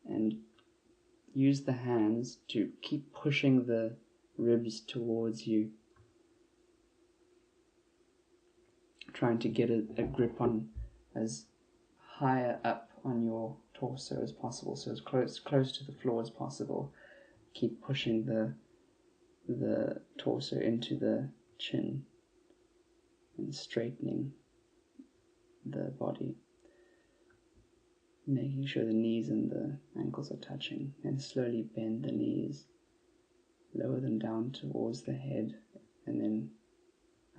and use the hands to keep pushing the ribs towards you, trying to get a grip on as higher up on your torso as possible, so as close to the floor as possible. Keep pushing the torso into the chin and straightening the body, making sure the knees and the ankles are touching, and slowly bend the knees, lower them down towards the head, and then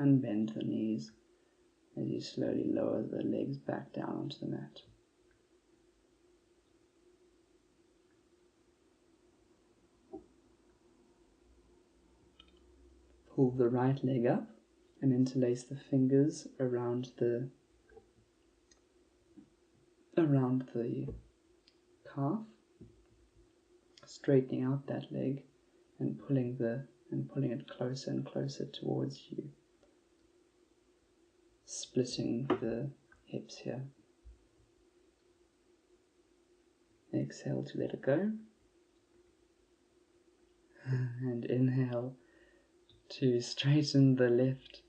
unbend the knees as you slowly lower the legs back down onto the mat. Pull the right leg up and interlace the fingers around the calf, straightening out that leg and pulling it closer and closer towards you, splitting the hips here. Exhale to let it go, and inhale to straighten the left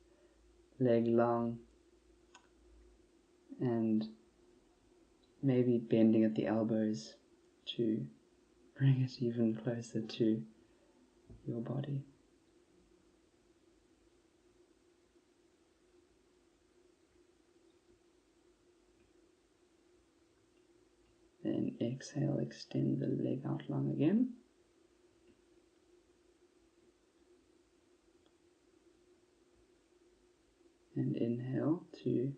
leg long and maybe bending at the elbows to bring it even closer to your body. Then exhale, extend the leg out long again. And inhale to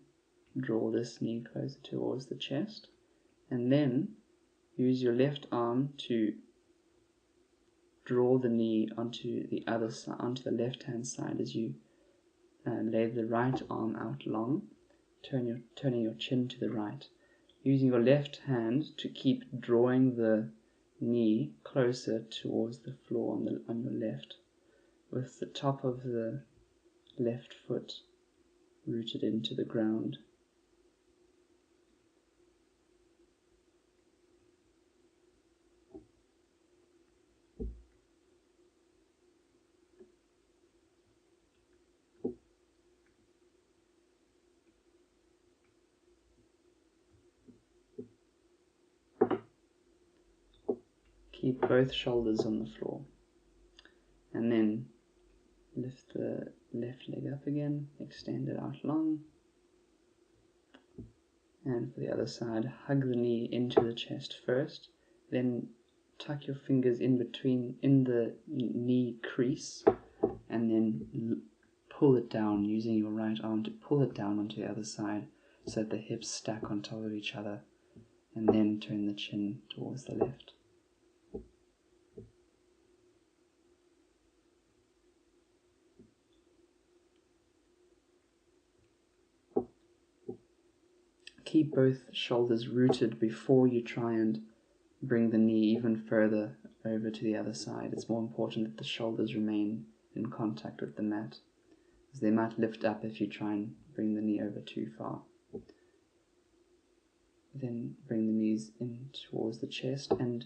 draw this knee closer towards the chest. And then use your left arm to draw the knee onto the other side, onto the left-hand side as you lay the right arm out long, turning your chin to the right. Using your left hand to keep drawing the knee closer towards the floor on your left, with the top of the left foot rooted into the ground. Keep both shoulders on the floor. And then lift the left leg up again, extend it out long. And for the other side, hug the knee into the chest first, then tuck your fingers in between, in the knee crease, and then pull it down using your right arm to pull it down onto the other side so that the hips stack on top of each other, and then turn the chin towards the left. Keep both shoulders rooted before you try and bring the knee even further over to the other side. It's more important that the shoulders remain in contact with the mat, as they might lift up if you try and bring the knee over too far. Then bring the knees in towards the chest and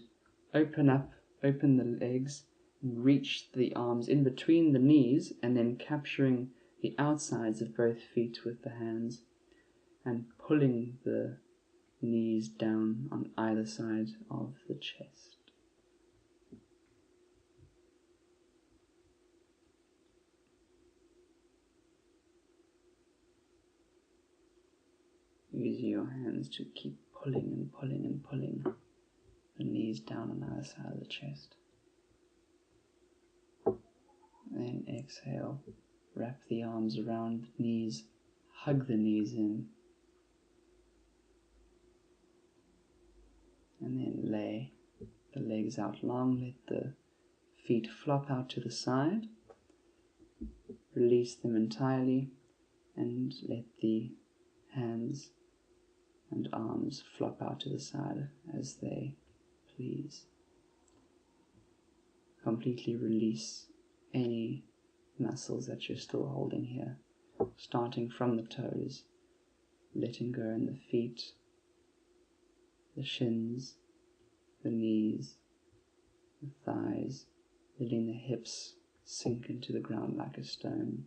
open the legs, and reach the arms in between the knees, and then capturing the outsides of both feet with the hands and pulling the knees down on either side of the chest. Use your hands to keep pulling and pulling and pulling the knees down on either side of the chest. Then exhale, wrap the arms around the knees, hug the knees in, and then lay the legs out long, let the feet flop out to the side, release them entirely, and let the hands and arms flop out to the side as they please. Completely release any muscles that you're still holding here, starting from the toes, letting go in the feet, the shins, the knees, the thighs, letting the hips sink into the ground like a stone.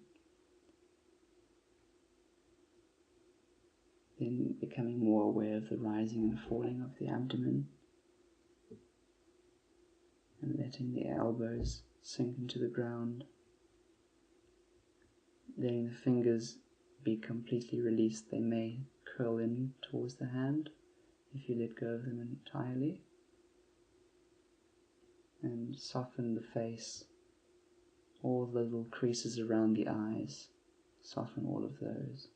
Then becoming more aware of the rising and falling of the abdomen, and letting the elbows sink into the ground, letting the fingers be completely released. They may curl in towards the hand if you let go of them entirely, and soften the face, all the little creases around the eyes, soften all of those.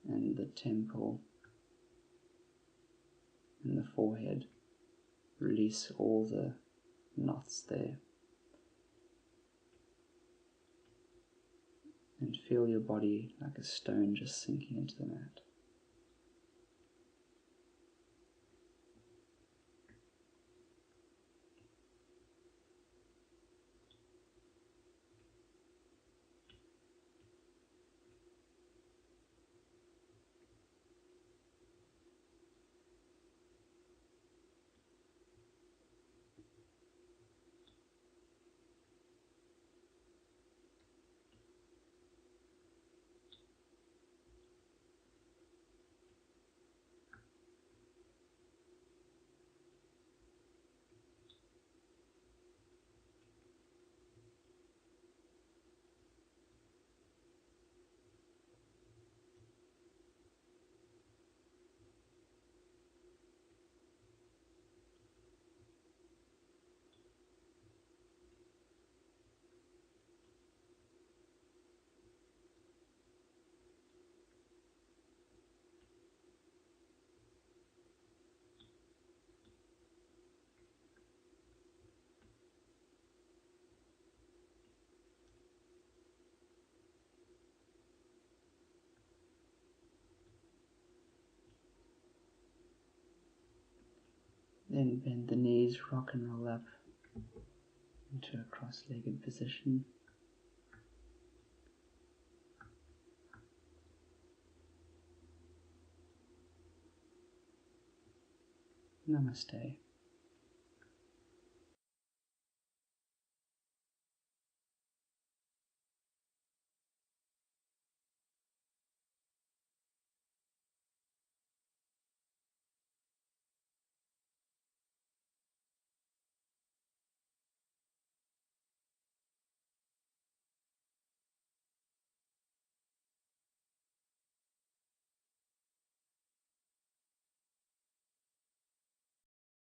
And the temple and the forehead, release all the knots there. And feel your body like a stone just sinking into the mat. Then bend the knees, rock and roll up into a cross-legged position. Namaste.